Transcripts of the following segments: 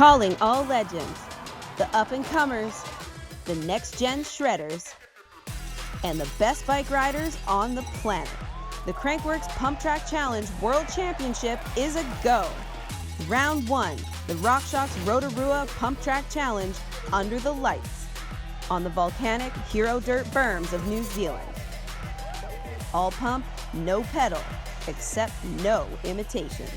Calling all legends, the up-and-comers, the next-gen shredders, and the best bike riders on the planet. The Crankworx Pump Track Challenge World Championship is a go. Round 1, the RockShox Rotorua Pump Track Challenge under the lights on the volcanic Hero Dirt berms of New Zealand. All pump, no pedal, except no imitations.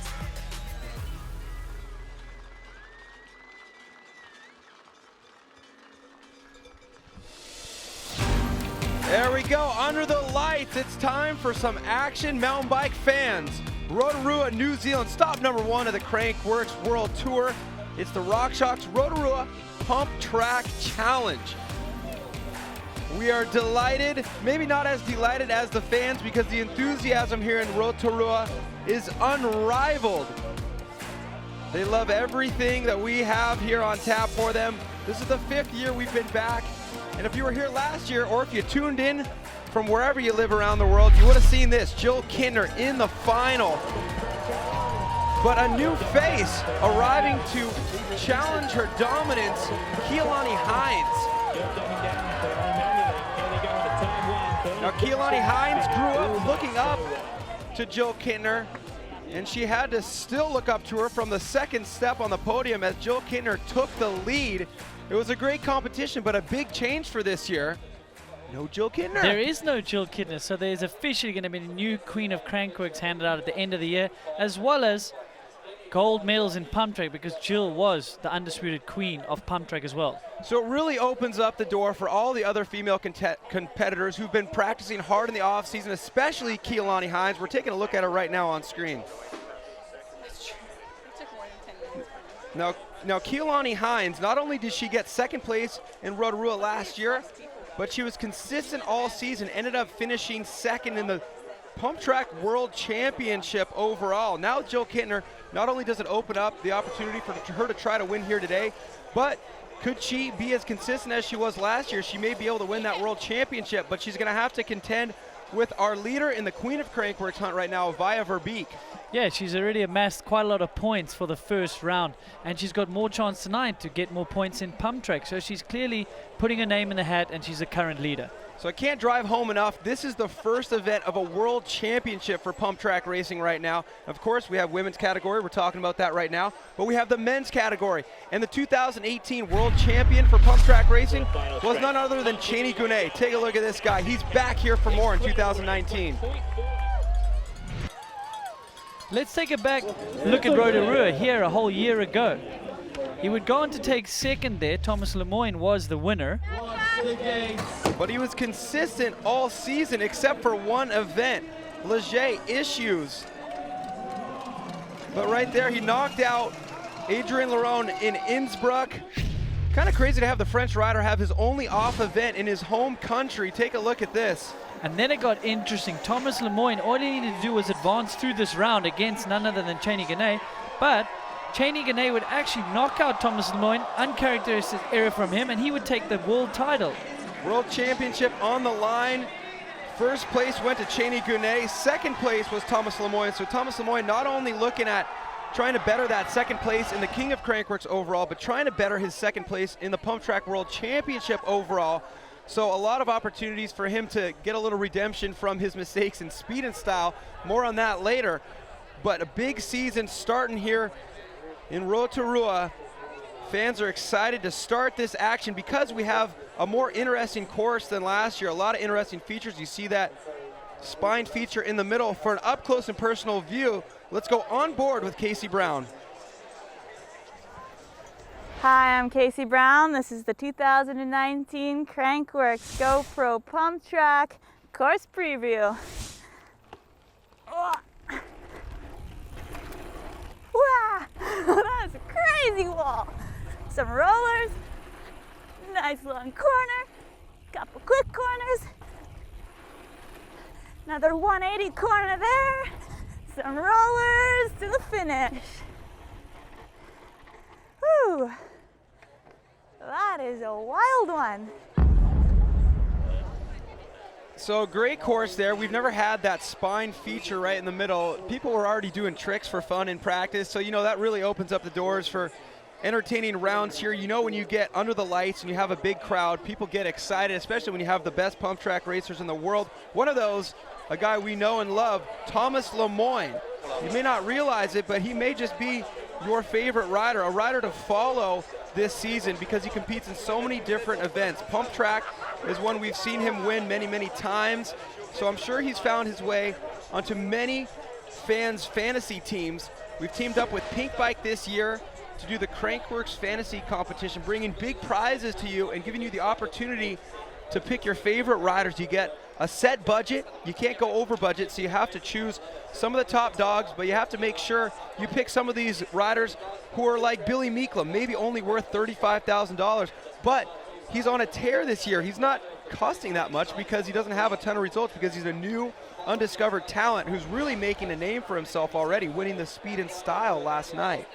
There we go, under the lights. It's time for some action, mountain bike fans. Rotorua, New Zealand, stop number 1 of the Crankworx World Tour. It's the RockShox Rotorua Pump Track Challenge. We are delighted, maybe not as delighted as the fans, because the enthusiasm here in Rotorua is unrivaled. They love everything that we have here on tap for them. This is the 5th year we've been back. And if you were here last year, or if you tuned in from wherever you live around the world, you would have seen this, Jill Kintner in the final. But a new face arriving to challenge her dominance, Keilani Hines. Now Keilani Hines grew up looking up to Jill Kintner, and she had to still look up to her from the second step on the podium as Jill Kintner took the lead. It was a great competition, but a big change for this year. No Jill Kintner. There is no Jill Kintner, so there's officially going to be a new Queen of Crankworx handed out at the end of the year, as well as gold medals in pump track, because Jill was the undisputed queen of pump track as well. So it really opens up the door for all the other female competitors who've been practicing hard in the off season, especially Keilani Hines. We're taking a look at her right now on screen. Now Keilani Hines, not only did she get second place in Rotorua last year, but she was consistent all season, ended up finishing second in the Pump Track World Championship overall. Now Jill Kintner, not only does it open up the opportunity for her to try to win here today, but could she be as consistent as she was last year? She may be able to win that World Championship, but she's going to have to contend with our leader in the Queen of Crankworx hunt right now, Via Verbeek. Yeah, she's already amassed quite a lot of points for the first round, and she's got more chance tonight to get more points in pump track. So she's clearly putting her name in the hat, and she's the current leader. So I can't drive home enough. This is the first event of a world championship for pump track racing right now. Of course, we have women's category. We're talking about that right now. But we have the men's category. And the 2018 world champion for pump track racing was none other than Cheney Gunay. Take a look at this guy. He's back here for more in 2019. Let's take a back look at Rotorua here a whole year ago. He would go on to take second there. Thomas Lemoyne was the winner. But he was consistent all season except for one event, Leger issues. But right there, he knocked out Adrien Lerone in Innsbruck. Kind of crazy to have the French rider have his only off event in his home country. Take a look at this. And then it got interesting. Thomas Lemoyne, all he needed to do was advance through this round against none other than Cheney Gunay. But Cheney Gunay would actually knock out Thomas Lemoyne, uncharacteristic error from him, and he would take the world title. World Championship on the line. First place went to Cheney Gunay. Second place was Thomas Lemoyne. So Thomas Lemoyne not only looking at trying to better that second place in the King of Crankworx overall, but trying to better his second place in the Pump Track World Championship overall. So a lot of opportunities for him to get a little redemption from his mistakes in speed and style. More on that later. But a big season starting here in Rotorua. Fans are excited to start this action because we have a more interesting course than last year. A lot of interesting features. You see that spine feature in the middle. For an up close and personal view, let's go on board with Casey Brown. Hi, I'm Casey Brown. This is the 2019 Crankworx GoPro Pump Track course preview. Oh. Wow, that was a crazy wall. Some rollers, nice long corner, couple quick corners, another 180 corner there, some rollers to the finish. Whew. That is a wild one. So great course there. We've never had that spine feature right in the middle. People were already doing tricks for fun in practice, so you know that really opens up the doors for entertaining rounds here. You know, when you get under the lights and you have a big crowd, people get excited, especially when you have the best pump track racers in the world. One of those, a guy we know and love, Thomas Lemoyne. You may not realize it, but he may just be your favorite rider, a rider to follow this season because he competes in so many different events. Pump track is one we've seen him win many, many times. So I'm sure he's found his way onto many fans' fantasy teams. We've teamed up with Pink Bike this year to do the Crankworx Fantasy Competition, bringing big prizes to you and giving you the opportunity to pick your favorite riders. You get a set budget. You can't go over budget, so you have to choose some of the top dogs, but you have to make sure you pick some of these riders who are like Billy Meeklam, maybe only worth $35,000, but he's on a tear this year. He's not costing that much because he doesn't have a ton of results, because he's a new undiscovered talent who's really making a name for himself already, winning the speed and style last night.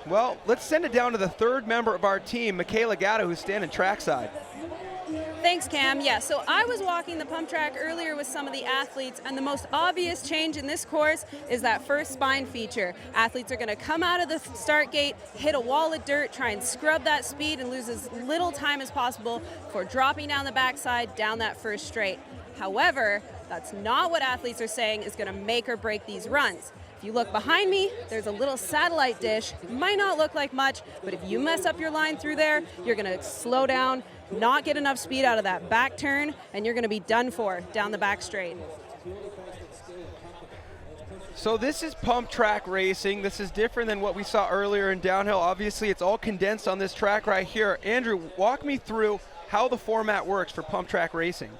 Well, let's send it down to the third member of our team, Michaela Gatto, who's standing trackside. Thanks, Cam. Yeah, so I was walking the pump track earlier with some of the athletes, and the most obvious change in this course is that first spine feature. Athletes are going to come out of the start gate, hit a wall of dirt, try and scrub that speed and lose as little time as possible before dropping down the backside, down that first straight. However, that's not what athletes are saying is going to make or break these runs. If you look behind me, there's a little satellite dish. It might not look like much, but if you mess up your line through there, you're going to slow down, not get enough speed out of that back turn, and you're going to be done for down the back straight. So this is pump track racing. This is different than what we saw earlier in downhill. Obviously, it's all condensed on this track right here. Andrew, walk me through how the format works for pump track racing.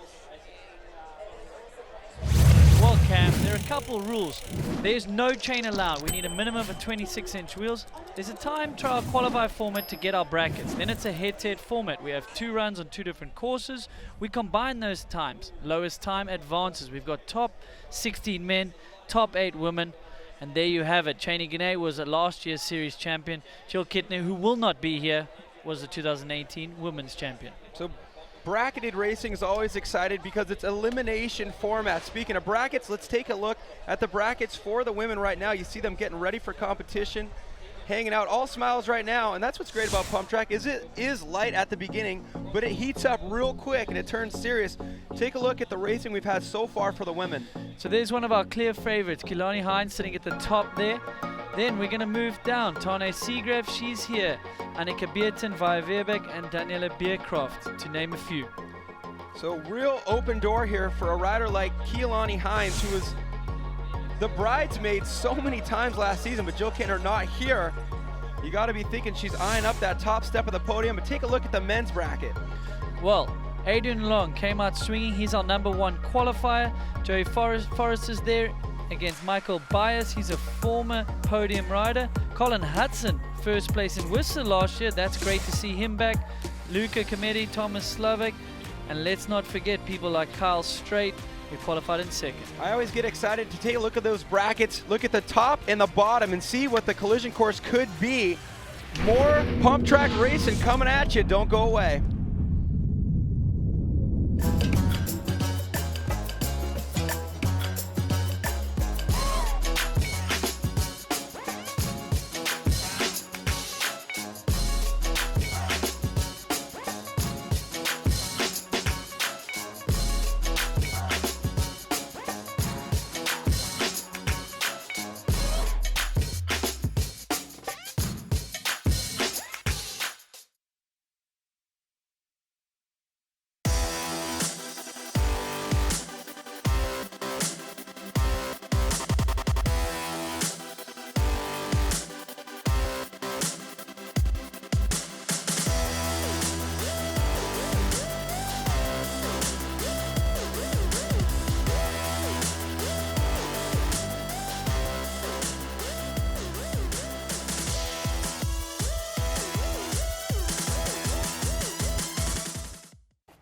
Well, Cam, there are a couple of rules. There's no chain allowed. We need a minimum of 26-inch wheels. There's a time trial qualify format to get our brackets. Then it's a head-to-head format. We have 2 runs on 2 different courses. We combine those times. Lowest time advances. We've got top 16 men, top 8 women, and there you have it. Cheney Guinea was a last year's series champion. Jill Kittner, who will not be here, was the 2018 women's champion. So bracketed racing is always excited because it's elimination format. Speaking of brackets, let's take a look at the brackets for the women right now. You see them getting ready for competition, hanging out, all smiles right now. And that's what's great about pump track, is it is light at the beginning, but it heats up real quick and it turns serious. Take a look at the racing we've had so far for the women. So there's one of our clear favorites, Kilani Hines sitting at the top there. Then we're going to move down. Tane Seagrave, she's here. Annika Beerten, Via Verbeek, and Daniela Beercroft, to name a few. So real open door here for a rider like Keelani Hines, who was the bridesmaid so many times last season, but Jill Kittner not here. You got to be thinking she's eyeing up that top step of the podium. But take a look at the men's bracket. Well, Adrian Long came out swinging. He's our #1 qualifier. Joey Forrest is there against Michael Byers. He's a former podium rider. Colin Hudson, first place in Worcester last year. That's great to see him back. Luca Cometti, Thomas Slovak, and let's not forget people like Kyle Strait, who qualified in 2nd. I always get excited to take a look at those brackets, look at the top and the bottom, and see what the collision course could be. More pump track racing coming at you. Don't go away.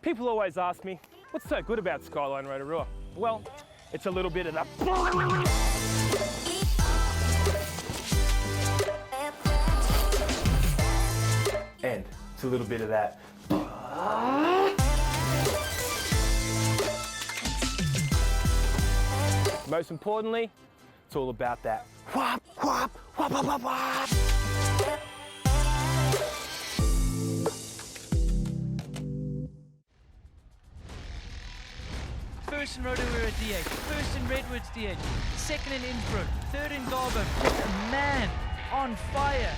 People always ask me, what's so good about Skyline Rotorua? Well, it's a little bit of the and it's a little bit of that. Most importantly, it's all about that whop, whop, whop. First in Rotorua DH, first in Redwoods DH, second in Innsbruck, third in Garbo. Just a man on fire.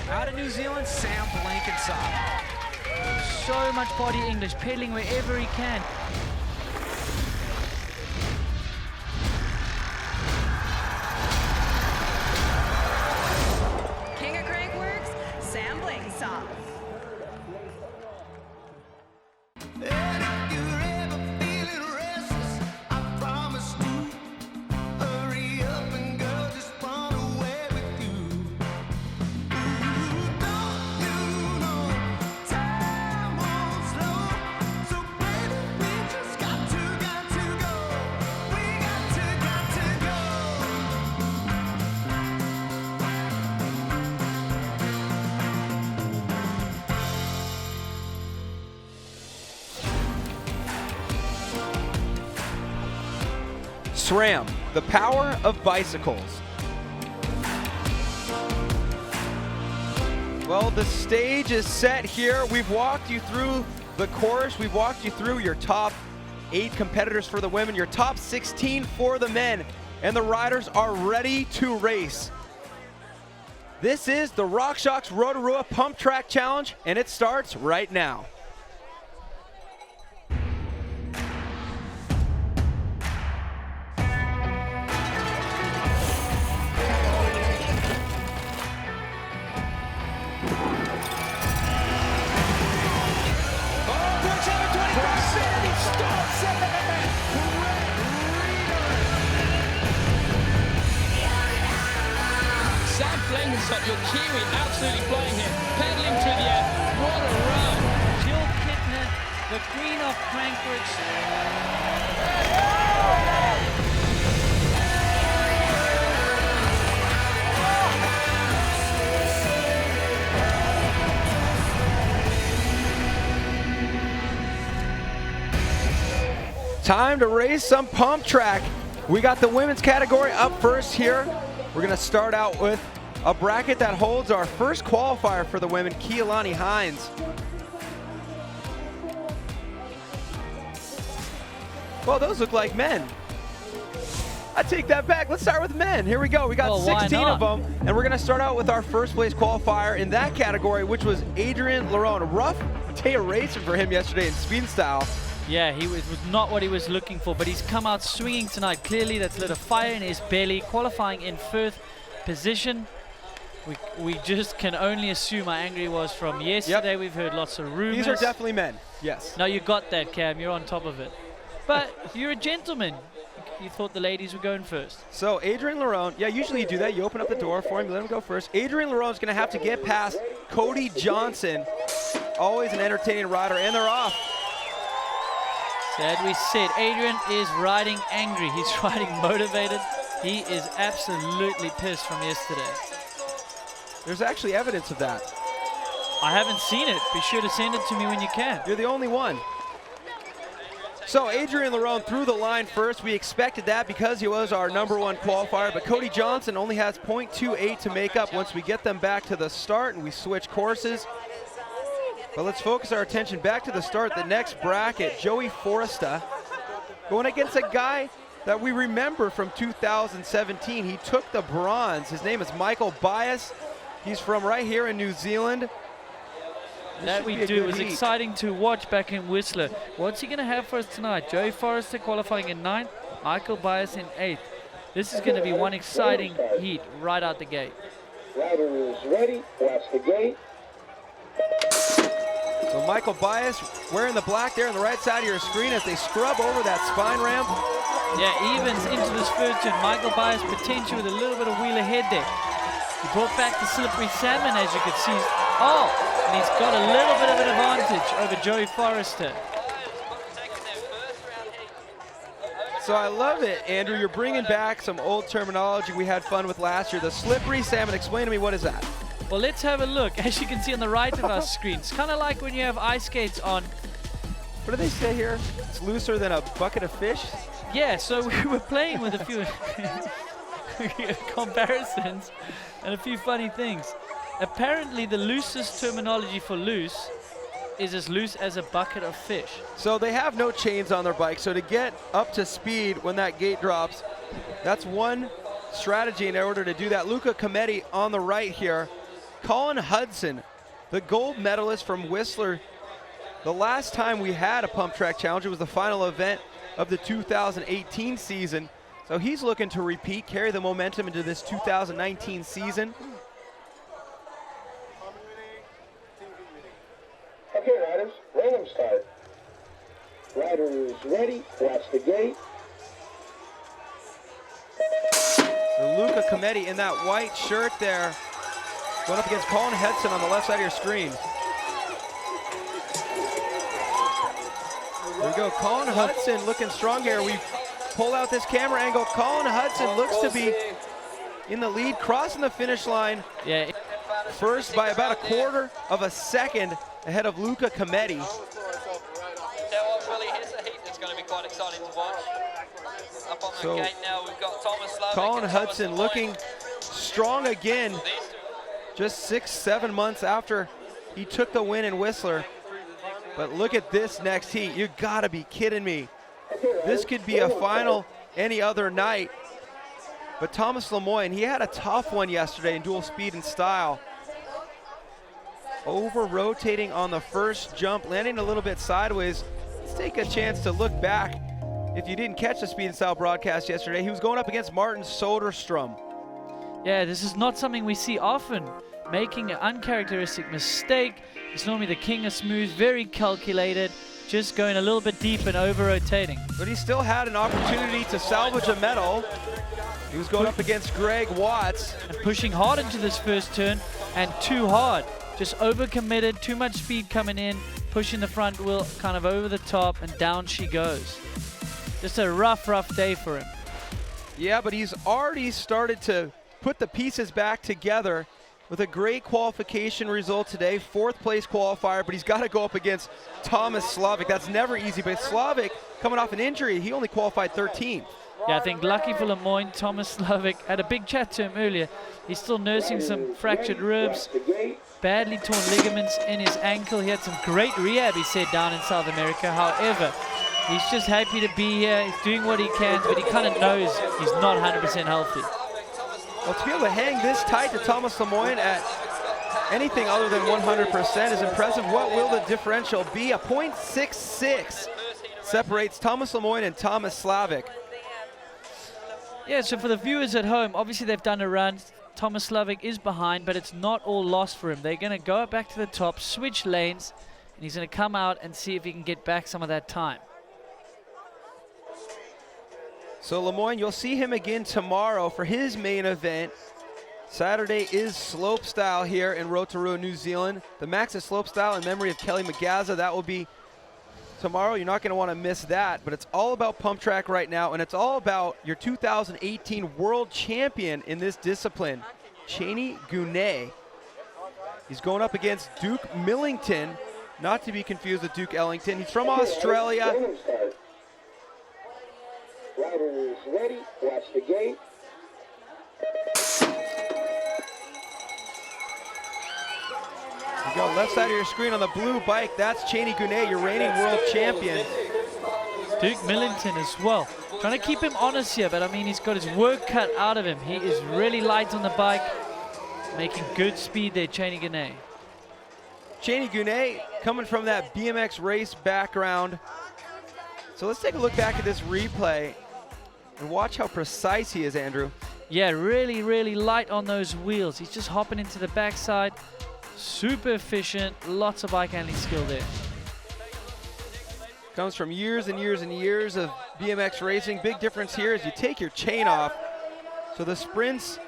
Out of New Zealand, Sam Blankenship. So much body English, pedaling wherever he can. King of Crankworx, Sam Blankenship. SRAM, the power of bicycles. Well, the stage is set here. We've walked you through the course. We've walked you through your top 8 competitors for the women, your top 16 for the men, and the riders are ready to race. This is the RockShox Rotorua Pump Track Challenge, and it starts right now. Sam Blankenship, your Kiwi, absolutely flying here. Paddling through the air. What a run. Jill Kittner, the queen of Crankworx. Time to race some pump track. We got the women's category up first here. We're gonna start out with a bracket that holds our first qualifier for the women, Keilani Hines. Well, those look like men. I take that back. Let's start with men. Here we go. We got Well, 16 of them, and we're gonna start out with our first place qualifier in that category, which was Adrian Lerone. A rough day of racing for him yesterday in speed style. Yeah, he was not what he was looking for, but he's come out swinging tonight. Clearly, that's lit a fire in his belly, qualifying in 4th position. We just can only assume how angry he was from yesterday. Yep. We've heard lots of rumors. These are definitely men, yes. No, you got that, Cam. You're on top of it. But you're a gentleman. You thought the ladies were going first. So Adrian Lerone, yeah, usually you do that. You open up the door for him, you let him go first. Adrian Lerone's going to have to get past Cody Johnson. Always an entertaining rider, and they're off. So as we said, Adrian is riding angry. He's riding motivated. He is absolutely pissed from yesterday. There's actually evidence of that. I haven't seen it. Be sure to send it to me when you can. You're the only one. So Adrian Lerone threw the line first. We expected that because he was our #1 qualifier, but Cody Johnson only has 0.28 to make up once we get them back to the start and we switch courses. But let's focus our attention back to the start, the next bracket. Joey Forresta going against a guy that we remember from 2017. He took the bronze. His name is Michael Bias. He's from right here in New Zealand. That we do. It was exciting to watch back in Whistler. What's he going to have for us tonight? Joey Forrester qualifying in 9th, Michael Bias in 8th. This is going to be one exciting heat right out the gate. Rider is ready. Watch the gate. So Michael Bias wearing the black there on the right side of your screen as they scrub over that spine ramp. Yeah, evens into this first turn. Michael Bias potential with a little bit of wheel ahead there. He brought back the slippery salmon, as you could see. Oh, and he's got a little bit of an advantage over Joey Forrester. So I love it, Andrew. You're bringing back some old terminology we had fun with last year. The slippery salmon. Explain to me, what is that? Well, let's have a look. As you can see on the right of our screen, it's kind of like when you have ice skates on. What do they say here? It's looser than a bucket of fish? Yeah, so we were playing with a few. comparisons and a few funny things. Apparently, the loosest terminology for loose is as loose as a bucket of fish. So they have no chains on their bike, so to get up to speed when that gate drops, that's one strategy in order to do that. Luca Cometti on the right here. Colin Hudson, the gold medalist from Whistler. The last time we had a pump track challenge, it was the final event of the 2018 season. So he's looking to repeat, carry the momentum into this 2019 season. Okay, riders, random start. Riders ready, watch the gate. So Luca Cometti in that white shirt there, going up against Colin Hudson on the left side of your screen. There we go, Colin Hudson looking strong here. We pull out this camera angle. Colin Hudson looks to be in the lead, crossing the finish line. Yeah. First by about a quarter of a second ahead of Luca Cometti. Really, here's a heat that's going to be quite exciting to watch. Up on the gate now, we've got Thomas Slavic. Colin Hudson looking strong again, just 6-7 months after he took the win in Whistler. But look at this next heat. You gotta be kidding me. This could be a final any other night. But Thomas Lemoyne, he had a tough one yesterday in dual speed and style. Over-rotating on the first jump, landing a little bit sideways. Let's take a chance to look back. If you didn't catch the speed and style broadcast yesterday, he was going up against Martin Soderstrom. Yeah, this is not something we see often. Making an uncharacteristic mistake. He's normally the king of smooth, very calculated, just going a little bit deep and over-rotating. But he still had an opportunity to salvage a medal. He was going up against Greg Watts. And pushing hard into this first turn, and too hard. Just over-committed, too much speed coming in, pushing the front wheel kind of over the top, and down she goes. Just a rough, rough day for him. Yeah, but he's already started to put the pieces back together with a great qualification result today, 4th place qualifier, but he's got to go up against Thomas Slavic. That's never easy, but Slavic, coming off an injury, he only qualified 13th. Yeah, I think lucky for Lemoyne, Thomas Slavic had a big chat to him earlier. He's still nursing some fractured ribs, badly torn ligaments in his ankle. He had some great rehab, he said, down in South America. However, he's just happy to be here. He's doing what he can, but he kind of knows he's not 100% healthy. Well, to be able to hang this tight to Thomas Lemoyne at anything other than 100% is impressive. What will the differential be? A .66 separates Thomas Lemoyne and Thomas Slavic. Yeah, so for the viewers at home, obviously they've done a run. Thomas Slavic is behind, but it's not all lost for him. They're going to go back to the top, switch lanes, and he's going to come out and see if he can get back some of that time. So Lemoyne, you'll see him again tomorrow for his main event. Saturday is slopestyle here in Rotorua, New Zealand. The Maxis slopestyle in memory of Kelly McGazza. That will be tomorrow. You're not going to want to miss that, but it's all about pump track right now, and it's all about your 2018 world champion in this discipline, Cheney Gune. He's going up against Duke Millington, not to be confused with Duke Ellington. He's from Australia. Riders ready, watch the gate. You go left side of your screen on the blue bike. That's Cheney Gune, your reigning world champion. Duke Millington as well. Trying to keep him honest here, but I mean, he's got his work cut out of him. He is really light on the bike, making good speed there, Cheney Gune. Cheney Gune coming from that BMX race background. So let's take a look back at this replay and watch how precise he is, Andrew. Yeah, really, really light on those wheels. He's just hopping into the backside. Super efficient, lots of bike handling skill there. Comes from years and years and years of BMX racing. Big difference here is you take your chain off. So the sprints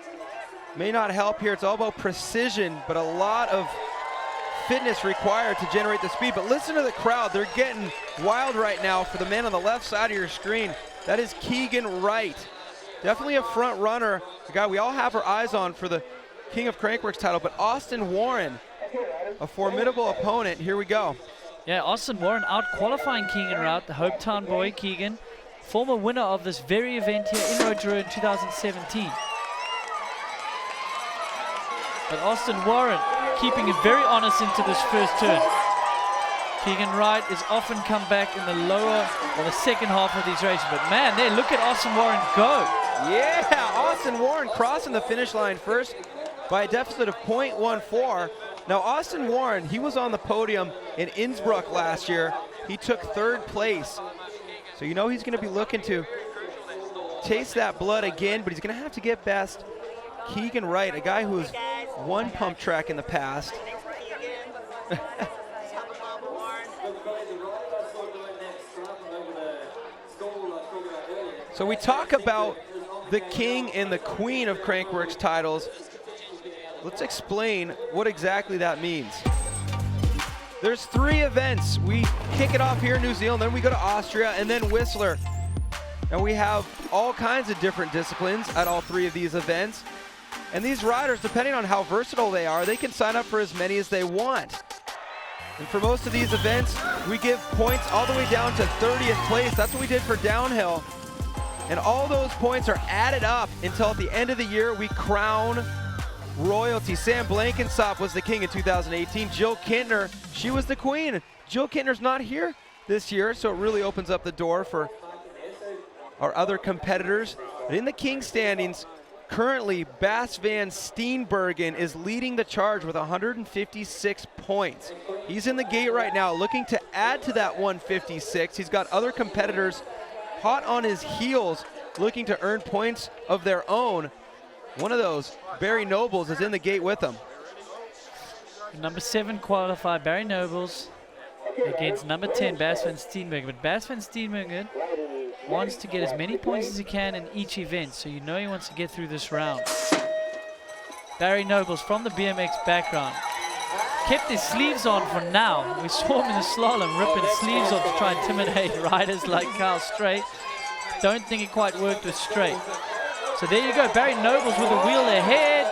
may not help here. It's all about precision, but a lot of fitness required to generate the speed. But listen to the crowd. They're getting wild right now for the man on the left side of your screen. That is Keegan Wright. Definitely a front runner, the guy we all have our eyes on for the King of Crankworx title, but Austin Warren, a formidable opponent. Here we go. Yeah, Austin Warren out-qualifying Keegan Wright, the Hopetown boy, Keegan. Former winner of this very event here in Rotorua in 2017. But Austin Warren keeping it very honest into this first turn. Keegan Wright is often come back in the lower or the second half of these races. But man, there, look at Austin Warren go. Yeah, Austin Warren crossing the finish line first by a deficit of 0.14. Now, Austin Warren, he was on the podium in Innsbruck last year. He took 3rd place. So you know he's going to be looking to taste that blood again, but he's going to have to get past Keegan Wright, a guy who's won Pump Track in the past. So we talk about the king and the queen of Crankworx titles. Let's explain what exactly that means. There's 3 events. We kick it off here in New Zealand, then we go to Austria, and then Whistler. And we have all kinds of different disciplines at all 3 of these events. And these riders, depending on how versatile they are, they can sign up for as many as they want. And for most of these events, we give points all the way down to 30th place. That's what we did for downhill. And all those points are added up until at the end of the year, we crown royalty. Sam Blankensop was the king in 2018. Jill Kintner, she was the queen. Jill Kintner's not here this year, so it really opens up the door for our other competitors. But in the king standings, currently Bas van Steenbergen is leading the charge with 156 points. He's in the gate right now looking to add to that 156. He's got other competitors hot on his heels looking to earn points of their own. One of those, Barry Nobles, is in the gate with him. Number 7 qualified Barry Nobles against number 10 Bas van Steenbergen. But Bas van Steenbergen wants to get as many points as he can in each event, so you know he wants to get through this round. Barry Nobles from the BMX background kept his sleeves on for now. We saw him in the slalom ripping sleeves off to try and intimidate riders like Carl Strait. Don't think it quite worked with Strait. So there you go, Barry Nobles with a wheel ahead.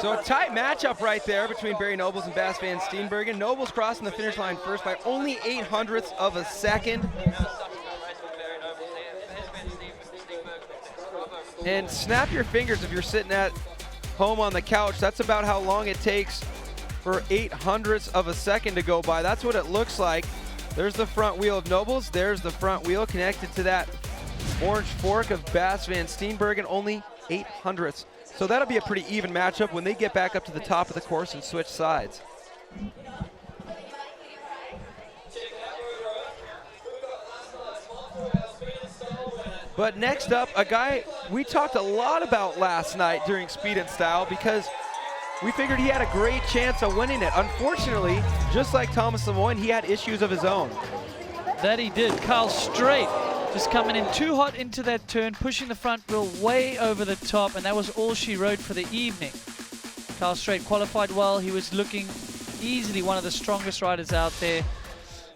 So a tight matchup right there between Barry Nobles and Bas van Steenbergen. Nobles crossing the finish line first by only 0.08 of a second. And snap your fingers if you're sitting at home on the couch. That's about how long it takes for 0.08 of a second to go by. That's what it looks like. There's the front wheel of Nobles. There's the front wheel connected to that orange fork of Bas van Steenbergen, only 0.08. So that'll be a pretty even matchup when they get back up to the top of the course and switch sides. But next up, a guy we talked a lot about last night during Speed and Style because we figured he had a great chance of winning it. Unfortunately, just like Thomas Lemoyne, he had issues of his own. That he did. Carl Strait just coming in too hot into that turn, pushing the front wheel way over the top, and that was all she rode for the evening. Carl Strait qualified well. He was looking easily one of the strongest riders out there.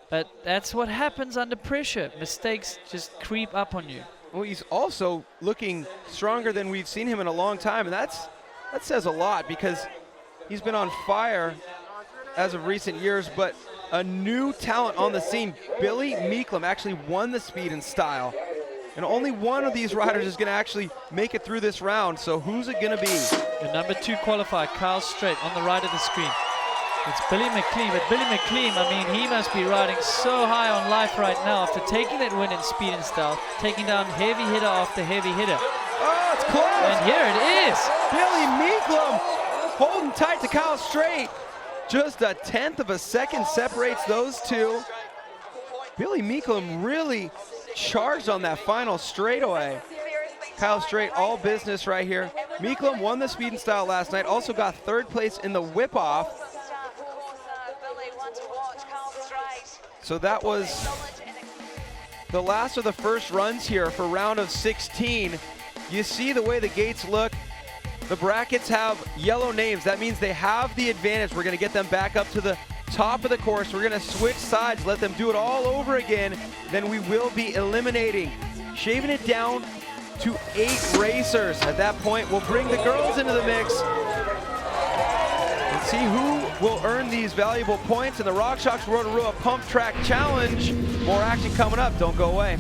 But that's what happens under pressure. Mistakes just creep up on you. Well, he's also looking stronger than we've seen him in a long time, and that says a lot because he's been on fire as of recent years, but a new talent on the scene, Billy Meeklum, actually won the Speed and Style. And only one of these riders is going to actually make it through this round, so who's it going to be? The number 2 qualifier, Carl Strait, on the right of the screen. It's Billy McLean, but Billy McLean, I mean, he must be riding so high on life right now after taking that win in Speed and Style, taking down heavy hitter after heavy hitter. Oh, it's close! And here it is! Billy Meeklum holding tight to Carl Strait. Just 1/10 of a second separates those two. Billy Meeklum really charged on that final straightaway. Kyle Strait, all business right here. Meeklum won the Speed and Style last night, also got 3rd place in the whip-off. So that was the last of the first runs here for round of 16. You see the way the gates look. The brackets have yellow names. That means they have the advantage. We're going to get them back up to the top of the course. We're going to switch sides, let them do it all over again. Then we will be eliminating, shaving it down to 8 racers. At that point, we'll bring the girls into the mix and see who will earn these valuable points in the RockShox Rotorua Pump Track Challenge. More action coming up. Don't go away.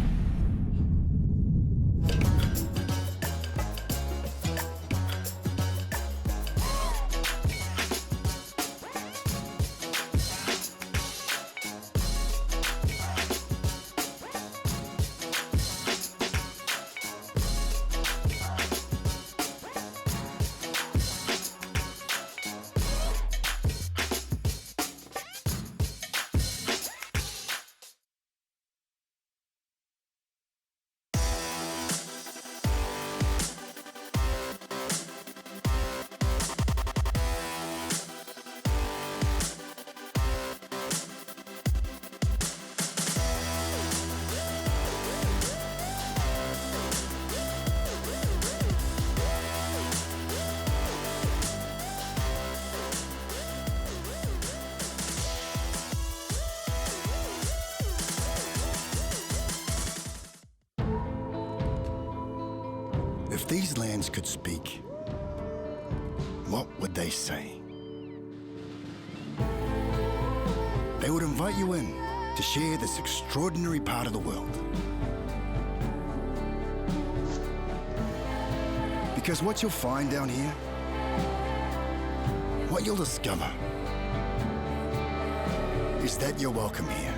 these lands could speak, what would they say? They would invite you in to share this extraordinary part of the world. Because what you'll find down here, what you'll discover, is that you're welcome here.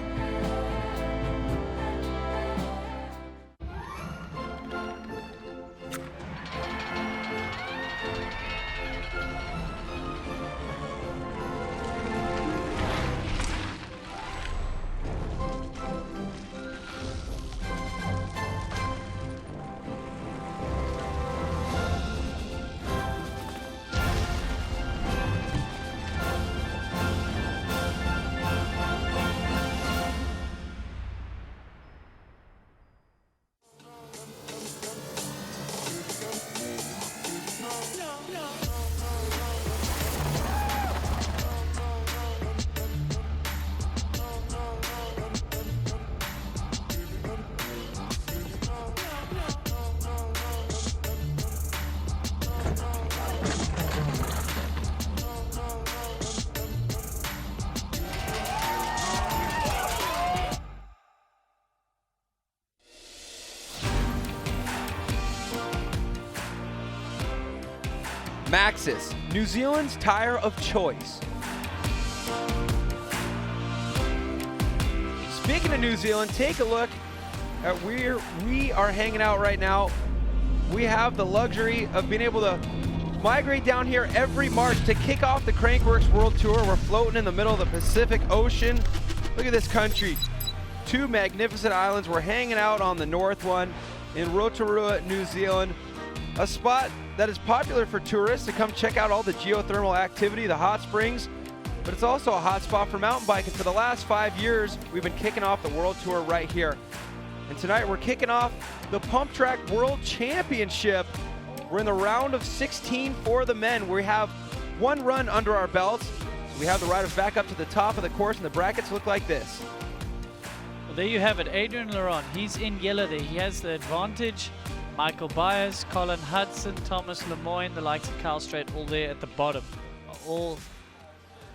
Maxxis, New Zealand's tire of choice. Speaking of New Zealand, take a look at where we are hanging out right now. We have the luxury of being able to migrate down here every March to kick off the Crankworx World Tour. We're floating in the middle of the Pacific Ocean. Look at this country. Two magnificent islands. We're hanging out on the north one in Rotorua, New Zealand. A spot that is popular for tourists to come check out all the geothermal activity, the hot springs, but it's also a hot spot for mountain biking. For the last 5 years, we've been kicking off the World Tour right here. And tonight we're kicking off the Pump Track World Championship. We're in the round of 16 for the men. We have one run under our belts. We have the riders back up to the top of the course, and the brackets look like this. Well, there you have it. Adrian Laurent, he's in yellow there. He has the advantage. Michael Byers, Colin Hudson, Thomas Lemoyne, the likes of Cal Strait, all there at the bottom, all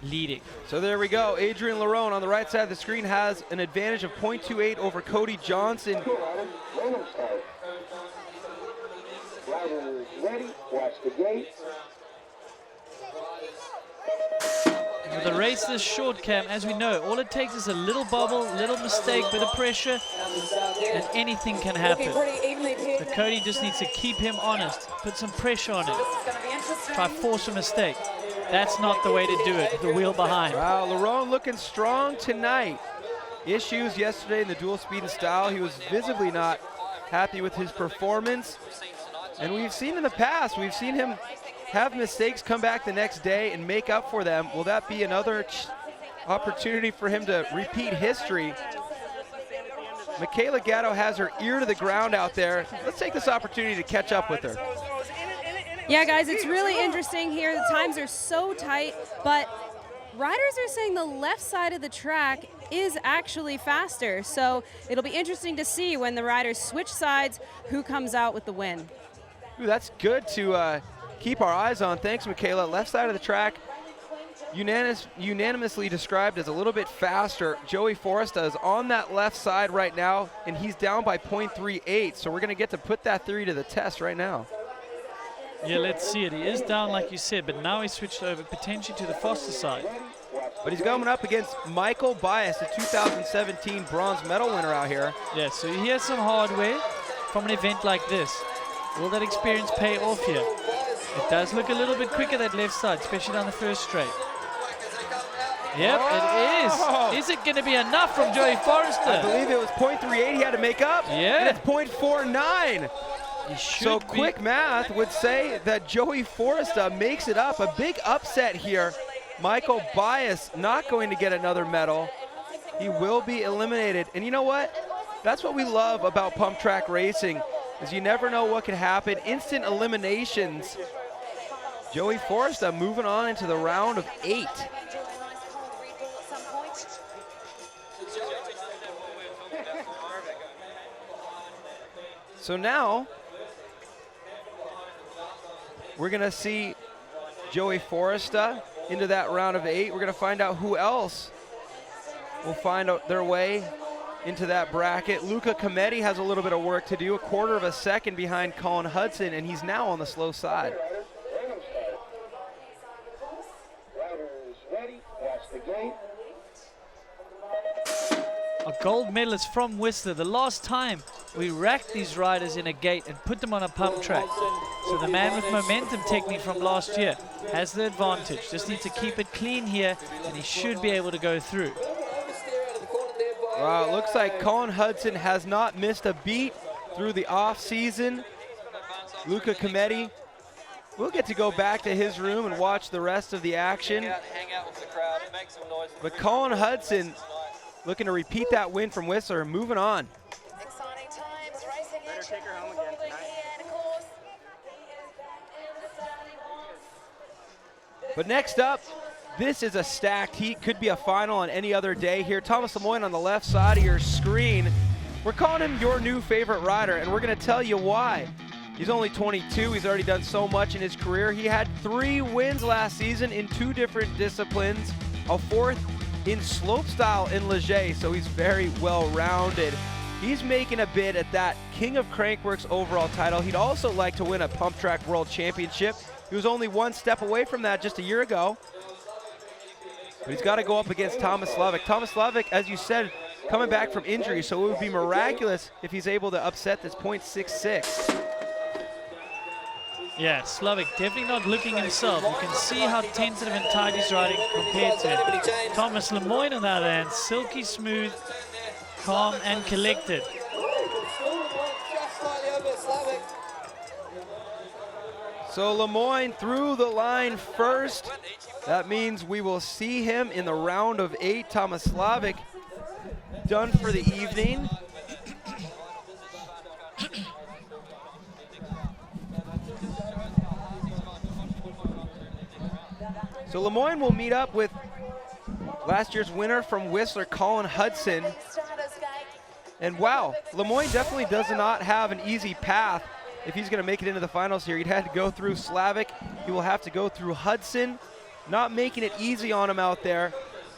leading. So there we go. Adrian Laurent on the right side of the screen has an advantage of 0.28 over Cody Johnson. Riders ready, watch the gate. With a race this short, Cam, as we know, all it takes is a little bobble, little mistake, bit of pressure, and anything can happen. But Cody just needs to keep him honest, put some pressure on him, try force a mistake. That's not the way to do it, the wheel behind. Wow, Laurent looking strong tonight. Issues yesterday in the dual speed and style. He was visibly not happy with his performance. And we've seen in the past, we've seen him have mistakes, come back the next day and make up for them. Will that be another opportunity for him to repeat history? Michaela Gatto has her ear to the ground out there. Let's take this opportunity to catch up with her. Yeah, guys, it's really interesting here. The times are so tight, but riders are saying the left side of the track is actually faster. So it'll be interesting to see when the riders switch sides, who comes out with the win. Ooh, that's good to keep our eyes on. Thanks, Michaela. Left side of the track, unanimously described as a little bit faster. Joey Forresta is on that left side right now, and he's down by 0.38. So we're going to get to put that theory to the test right now. Yeah, let's see it. He is down, like you said, but now he's switched over potentially to the faster side. But he's coming up against Michael Byers, the 2017 bronze medal winner out here. Yeah, so he has some hardware from an event like this. Will that experience pay off here? It does look a little bit quicker, that left side, especially down the first straight. Yep, it is. Is it going to be enough from Joey Forrester? I believe it was 0.38 he had to make up. Yeah. And it's 0.49. So quick math would say that Joey Forresta makes it up. A big upset here. Michael Byers not going to get another medal. He will be eliminated. And you know what? That's what we love about pump track racing, is you never know what can happen. Instant eliminations. Joey Forresta moving on into the round of 8. So now, We're going to see Joey Forresta into that round of 8. We're going to find out who else will find out their way into that bracket. Luca Cometti has a little bit of work to do, a quarter of a second behind Colin Hudson, and he's now on the slow side. A gold medalist from Whistler. The last time we racked these riders in a gate and put them on a pump track. So the man with momentum technique from last year has the advantage. Just needs to keep it clean here, and he should be able to go through. Wow, it looks like Colin Hudson has not missed a beat through the off season. Luca Cometti will get to go back to his room and watch the rest of the action. But Colin Hudson looking to repeat that win from Whistler, moving on. But next up, this is a stacked heat. Could be a final on any other day here. Thomas Lemoyne on the left side of your screen. We're calling him your new favorite rider, and we're going to tell you why. He's only 22. He's already done so much in his career. He had 3 wins last season in 2 different disciplines, a 4th in slopestyle in Leger, so he's very well-rounded. He's making a bid at that King of Crankworx overall title. He'd also like to win a Pump Track World Championship. He was only 1 step away from that just a year ago. But he's got to go up against Thomas Slavic. Thomas Slavic, as you said, coming back from injury, so it would be miraculous if he's able to upset this .66. Yeah, Slavic definitely not looking himself. You can see how tentative and tight he's riding compared to him. Thomas Lemoyne on the other hand, silky smooth, calm and collected. So Lemoyne through the line first. That means we will see him in the round of 8. Thomas Slavic done for the evening. So Lemoyne will meet up with last year's winner from Whistler, Colin Hudson. And wow, Lemoyne definitely does not have an easy path if he's going to make it into the finals here. He'd had to go through Slavic. He will have to go through Hudson, not making it easy on him out there.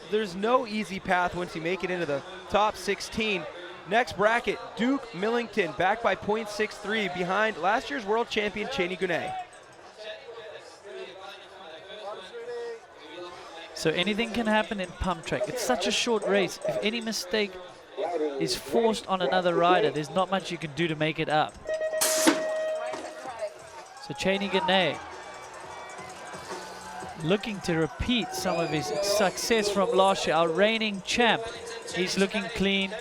There's no easy path once you make it into the top 16. Next bracket, Duke Millington, back by .63 behind last year's world champion, Cheney Gunet. So anything can happen in pump track. It's such a short race. If any mistake is forced on another rider, there's not much you can do to make it up. So Cheney Gunet looking to repeat some of his success from last year. Our reigning champ. He's looking clean.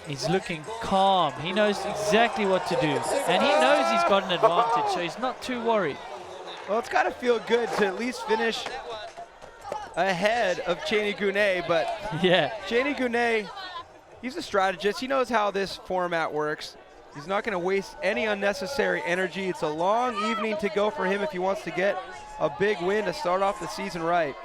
He's looking calm. He knows exactly what to do. And he knows he's got an advantage, so he's not too worried. Well, it's got to feel good to at least finish ahead of Cheney Gunet, but yeah, Cheney Gunet, he's a strategist. He knows how this format works. He's not going to waste any unnecessary energy. It's a long evening to go for him if he wants to get a big win to start off the season right.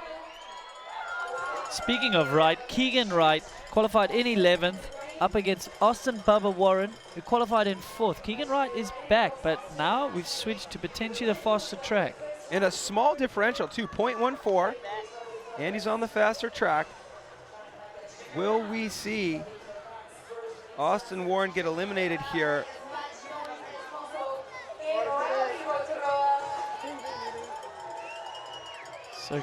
Speaking of right, Keegan Wright qualified in 11th up against Austin Bubba Warren, who qualified in 4th. Keegan Wright is back, but now we've switched to potentially the faster track. And a small differential too, .14, and he's on the faster track. Will we see Austin Warren get eliminated here? So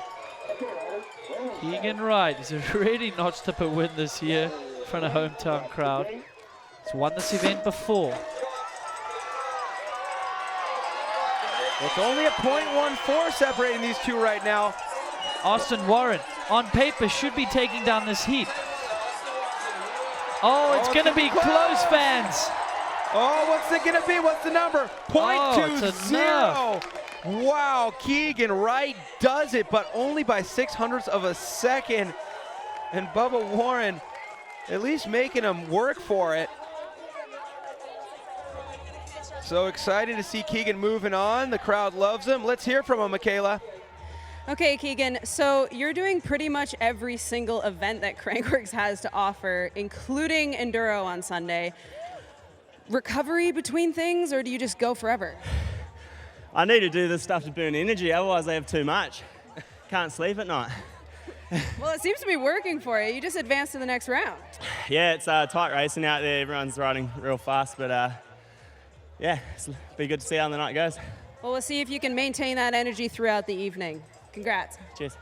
Keegan Wright has already notched up a win this year in front of hometown crowd. He's won this event before. It's only a .14 separating these two right now. Austin Warren, on paper, should be taking down this heat. Oh, it's going to be close, fans. Oh, what's it going to be? What's the number? .20. Wow, Keegan Wright does it, but only by 0.06 of a second. And Bubba Warren at least making him work for it. So excited to see Keegan moving on. The crowd loves him. Let's hear from him, Michaela. Okay, Keegan, so you're doing pretty much every single event that Crankworx has to offer, including Enduro on Sunday. Recovery between things, or do you just go forever? I need to do this stuff to burn energy, otherwise I have too much. Can't sleep at night. Well, it seems to be working for you. You just advanced to the next round. Yeah, it's tight racing out there. Everyone's riding real fast, but yeah, it'll be good to see how the night goes. Well, we'll see if you can maintain that energy throughout the evening. Congrats. Cheers.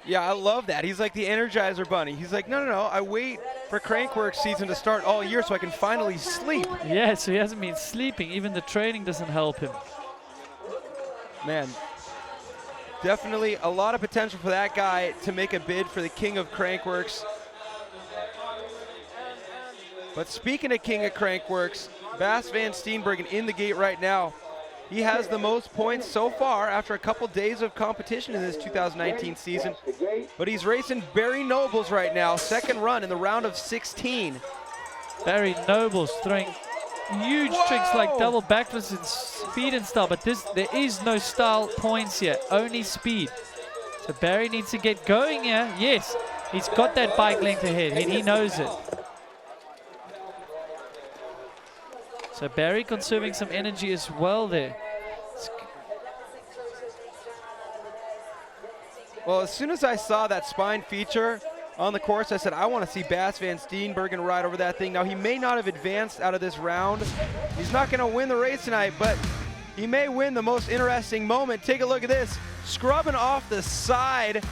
Yeah, I love that. He's like the Energizer Bunny. He's like, no, I wait for Crankworx season to start all year so I can finally sleep. Yeah, so he hasn't been sleeping. Even the training doesn't help him. Man, definitely a lot of potential for that guy to make a bid for the king of Crankworx. But speaking of king of Crankworx, Bas van Steenbergen in the gate right now. He has the most points so far after a couple days of competition in this 2019 season. But he's racing Barry Nobles right now, second run in the round of 16. Barry Nobles throwing huge tricks like double backflips and speed and style, but there is no style points here, only speed. So Barry needs to get going here. Yes, he's got that bike length ahead and he knows it. So Barry conserving some energy as well there. Well, as soon as I saw that spine feature on the course, I said, I want to see Bas van Steenbergen ride over that thing. Now, he may not have advanced out of this round. He's not going to win the race tonight, but he may win the most interesting moment. Take a look at this. Scrubbing off the side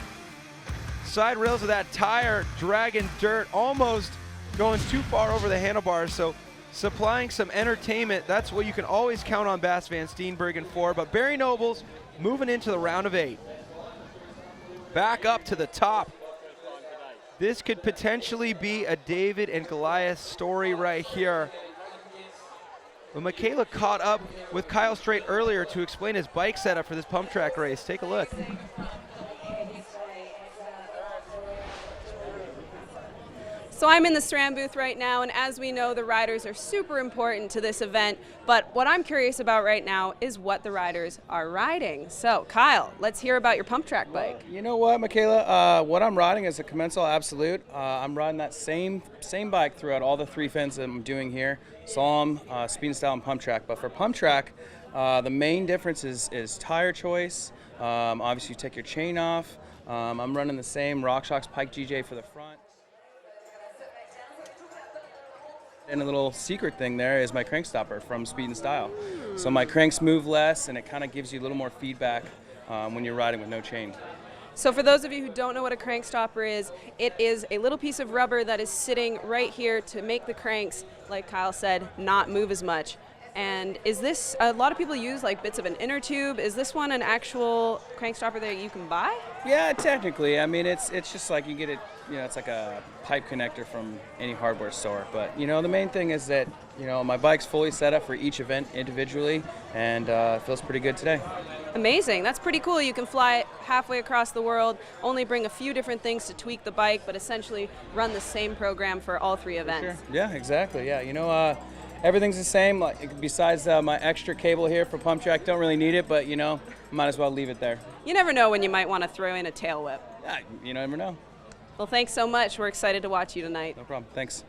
rails of that tire, dragging dirt, almost going too far over the handlebars. So supplying some entertainment, that's what you can always count on Bas van Steenbergen for. But Barry Nobles moving into the round of 8. Back up to the top. This could potentially be a David and Goliath story right here. But Michaela caught up with Kyle Strait earlier to explain his bike setup for this pump track race. Take a look. So I'm in the SRAM booth right now, and as we know, the riders are super important to this event, but what I'm curious about right now is what the riders are riding. So Kyle, let's hear about your pump track bike. You know what, Michaela, what I'm riding is a Commensal Absolute. I'm riding that same bike throughout all the 3 events that I'm doing here, Slalom, Speed and Style, and Pump Track. But for Pump Track, the main difference is tire choice. Obviously you take your chain off. I'm running the same RockShox Pike GJ for the front. And a little secret thing there is my crank stopper from Speed and Style. So my cranks move less, and it kind of gives you a little more feedback when you're riding with no chain. So for those of you who don't know what a crank stopper is, it is a little piece of rubber that is sitting right here to make the cranks, like Kyle said, not move as much. And is this, a lot of people use like bits of an inner tube. Is this one an actual crank stopper that you can buy? Yeah, technically. I mean, it's just like you get it, you know, it's like a pipe connector from any hardware store. But, you know, the main thing is that, you know, my bike's fully set up for each event individually, and it feels pretty good today. Amazing. That's pretty cool. You can fly it halfway across the world, only bring a few different things to tweak the bike, but essentially run the same program for all 3 events. Sure. Yeah, exactly. Yeah, you know, everything's the same. Like besides my extra cable here for Pump Track, don't really need it, but you know, might as well leave it there. You never know when you might want to throw in a tail whip. Yeah, you never know. Well, thanks so much. We're excited to watch you tonight. No problem. Thanks.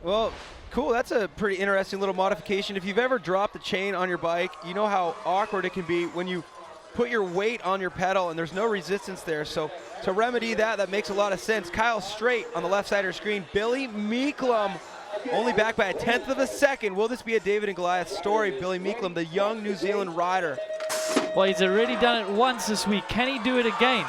Well, cool. That's a pretty interesting little modification. If you've ever dropped a chain on your bike, you know how awkward it can be when you put your weight on your pedal and there's no resistance there. So to remedy that makes a lot of sense. Kyle Strait on the left side of your screen. Billy Meeklum only back by 1/10 of a second. Will this be a David and Goliath story? Billy Meeklum, the young New Zealand rider. Well, he's already done it once this week. Can he do it again?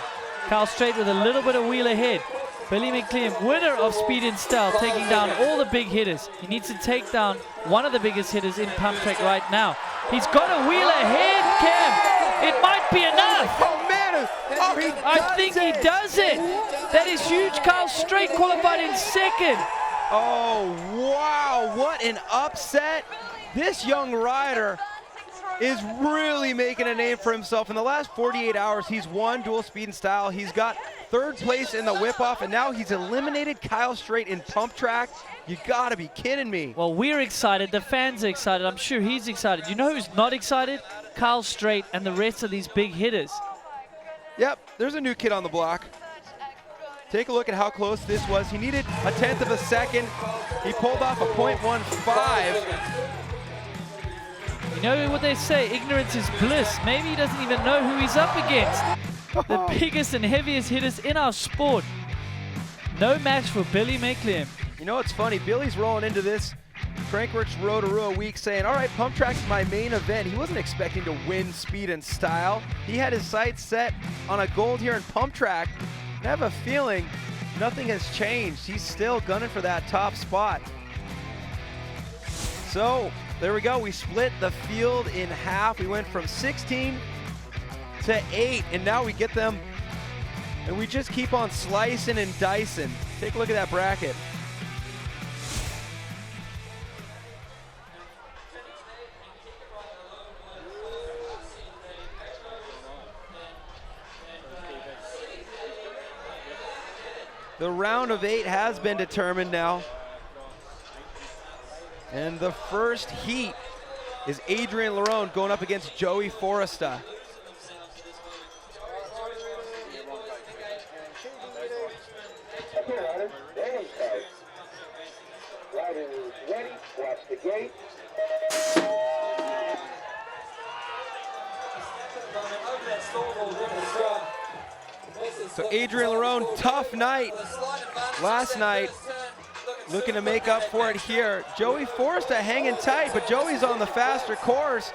Kyle Strait with a little bit of wheel ahead. Billy McLean, winner of Speed and Style, taking down all the big hitters. He needs to take down one of the biggest hitters in Pump Track right now. He's got a wheel ahead, Cam. It might be enough. Oh, man. Oh, I think he does it. That is huge. Kyle Strait qualified in second. Oh, wow. What an upset. This young rider is really making a name for himself. In the last 48 hours, he's won dual Speed and Style. He's got 3rd place in the whip-off, and now he's eliminated Kyle Strait in Pump Track. You gotta be kidding me. Well, we're excited. The fans are excited. I'm sure he's excited. You know who's not excited? Kyle Strait and the rest of these big hitters. Yep, there's a new kid on the block. Take a look at how close this was. He needed 1/10 of a second. He pulled off a .15. You know what they say, ignorance is bliss. Maybe he doesn't even know who he's up against. The biggest and heaviest hitters in our sport. No match for Billy McLean. You know what's funny? Billy's rolling into this Crankworx Rotorua week saying, all right, Pump Track's my main event. He wasn't expecting to win speed and style. He had his sights set on a gold here in Pump Track. I have a feeling nothing has changed. He's still gunning for that top spot. So there we go. We split the field in half. We went from 16 to 8, and now we get them, and we just keep on slicing and dicing. Take a look at that bracket. The round of 8 has been determined now. And the first heat is Adrian Lerone going up against Joey Forresta. Riders ready, watch the gate. So Adrian Lerone, tough night last night, looking to make up for it here. Joey Forresta hanging tight, but Joey's on the faster course.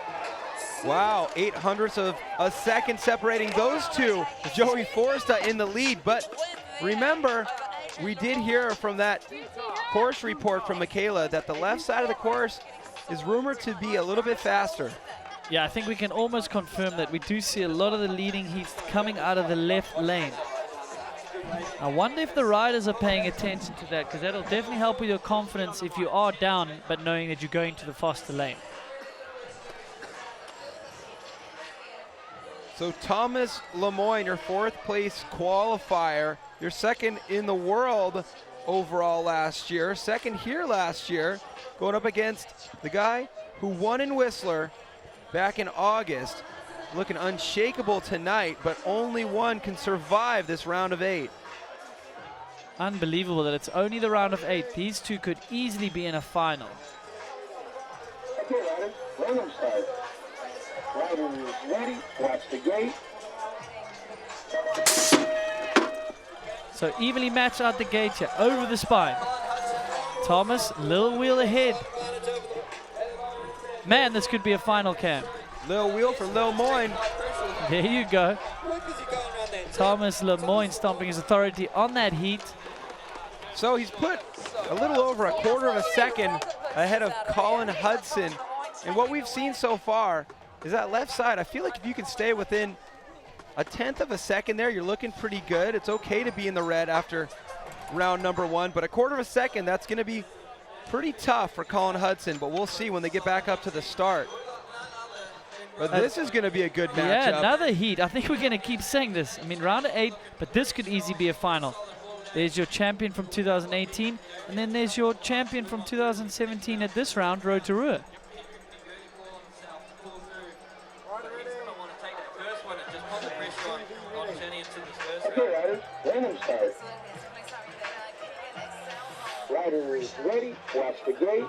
Wow, 0.08 of a second separating those two. Joey Forresta in the lead, but remember, we did hear from that course report from Michaela that the left side of the course is rumored to be a little bit faster. Yeah, I think we can almost confirm that we do see a lot of the leading heats coming out of the left lane. I wonder if the riders are paying attention to that, because that'll definitely help with your confidence if you are down, but knowing that you're going to the faster lane. So Thomas Lemoyne, your 4th place qualifier, your 2nd in the world overall last year, 2nd here last year, going up against the guy who won in Whistler back in August. Looking unshakable tonight, but only one can survive this round of 8. Unbelievable that it's only the round of 8. These two could easily be in a final. Okay, riders, random start. Riders ready, watch the gate. So evenly matched out the gate here, over the spine. Thomas, little wheel ahead. Man, this could be a final, Cam. Lil Wheel for Lil Moyne. There you go. Thomas Lemoyne stomping his authority on that heat. So he's put a little over 1/4 of a second ahead of Colin Hudson. And what we've seen so far is that left side. I feel like if you can stay within 1/10 of a second there, you're looking pretty good. It's okay to be in the red after round number 1, but 1/4 of a second, that's going to be pretty tough for Colin Hudson, but we'll see when they get back up to the start. But this is going to be a good matchup. Yeah, another heat. I think we're going to keep saying this. I mean, round of 8, but this could easily be a final. There's your champion from 2018, and then there's your champion from 2017 at this round, Rotorua. Okay, riders, random start. Riders ready, watch the gate.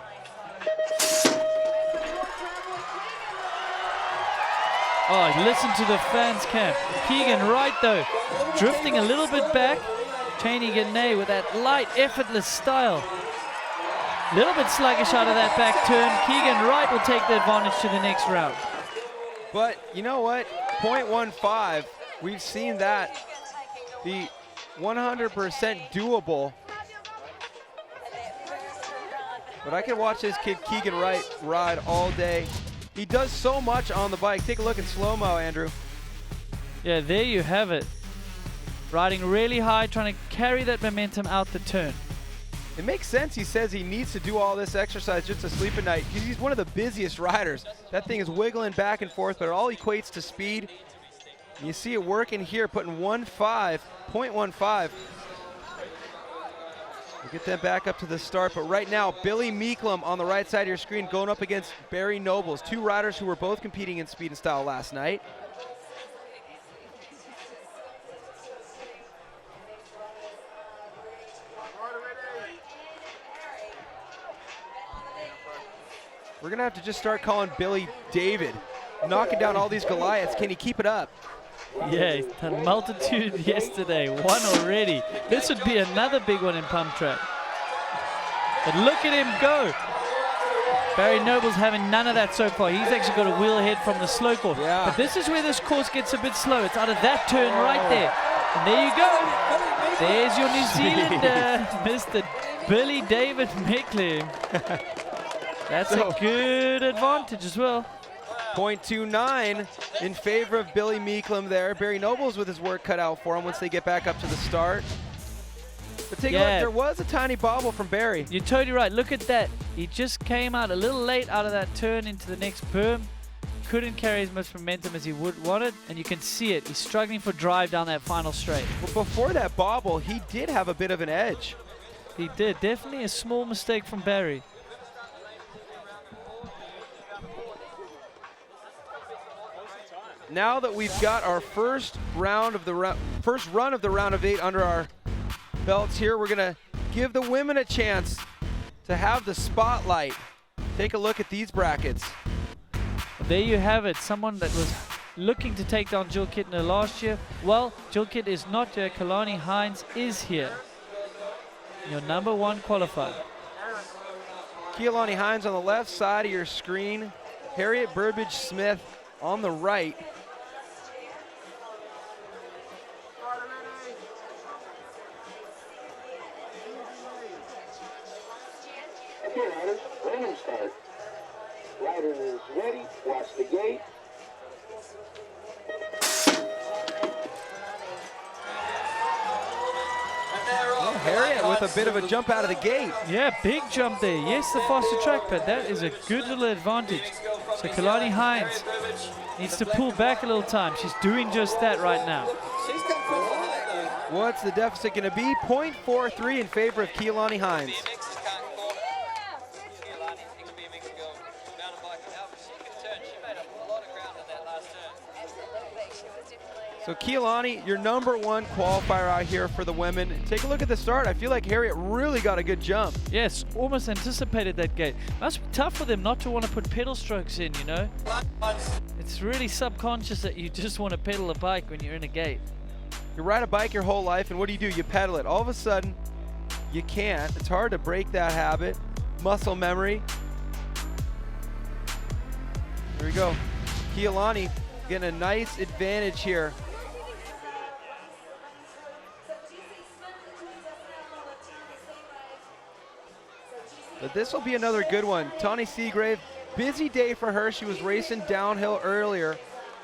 Oh, listen to the fans, Cam. Keegan Wright, though, drifting a little bit back. Cheney Ganay with that light, effortless style. A little bit sluggish out of that back turn. Keegan Wright will take the advantage to the next round. But you know what? 0.15, we've seen that be 100% doable. But I can watch this kid Keegan Wright ride all day. He does so much on the bike. Take a look in slow-mo, Andrew. Yeah, there you have it. Riding really high, trying to carry that momentum out the turn. It makes sense. He says he needs to do all this exercise just to sleep at night because he's one of the busiest riders. That thing is wiggling back and forth, but it all equates to speed. And you see it working here, putting 0.15. We'll get them back up to the start, but right now, Billy Meeklum on the right side of your screen going up against Barry Nobles, 2 riders who were both competing in speed and style last night. We're going to have to just start calling Billy David. Knocking down all these Goliaths. Can he keep it up? Yeah, he's done multitude yesterday. One already. This would be another big one in Pump Track. But look at him go. Barry Noble's having none of that so far. He's actually got a wheel ahead from the slow course. Yeah. But this is where this course gets a bit slow. It's out of that turn right there. And there you go. There's your New Zealander, Mr. Billy David Meckler. That's a good advantage as well. 0.29 in favor of Billy Meeklam there. Barry Nobles with his work cut out for him once they get back up to the start. But take a look, there was a tiny bobble from Barry. You're totally right. Look at that. He just came out a little late out of that turn into the next berm. Couldn't carry as much momentum as he would wanted, and you can see it. He's struggling for drive down that final straight. Well, before that bobble, he did have a bit of an edge. He did. Definitely a small mistake from Barry. Now that we've got our first run of the round of 8 under our belts here, we're gonna give the women a chance to have the spotlight. Take a look at these brackets. There you have it. Someone that was looking to take down Jill Kittner last year. Well, Jill Kitt is not here. Kalani Hines is here. Your number 1 qualifier. Kealani Hines on the left side of your screen. Harriet Burbage Smith on the right. Okay, riders, random start. Riders ready, watch the gate. Well, Harriet with a bit of a jump out of the gate. Yeah, big jump there. Yes, the faster track, but that is a good little advantage. So Kalani Hines needs to pull back a little time. She's doing just that right now. What's the deficit going to be? 0.43 in favor of Kealani Hines. So Kealani, your number 1 qualifier out here for the women. Take a look at the start. I feel like Harriet really got a good jump. Yes, almost anticipated that gate. Must be tough for them not to want to put pedal strokes in, you know? It's really subconscious that you just want to pedal a bike when you're in a gate. You ride a bike your whole life, and what do? You pedal it. All of a sudden, you can't. It's hard to break that habit. Muscle memory. Here we go. Kealani getting a nice advantage here. But this will be another good one. Tawny Seagrave, busy day for her. She was racing downhill earlier,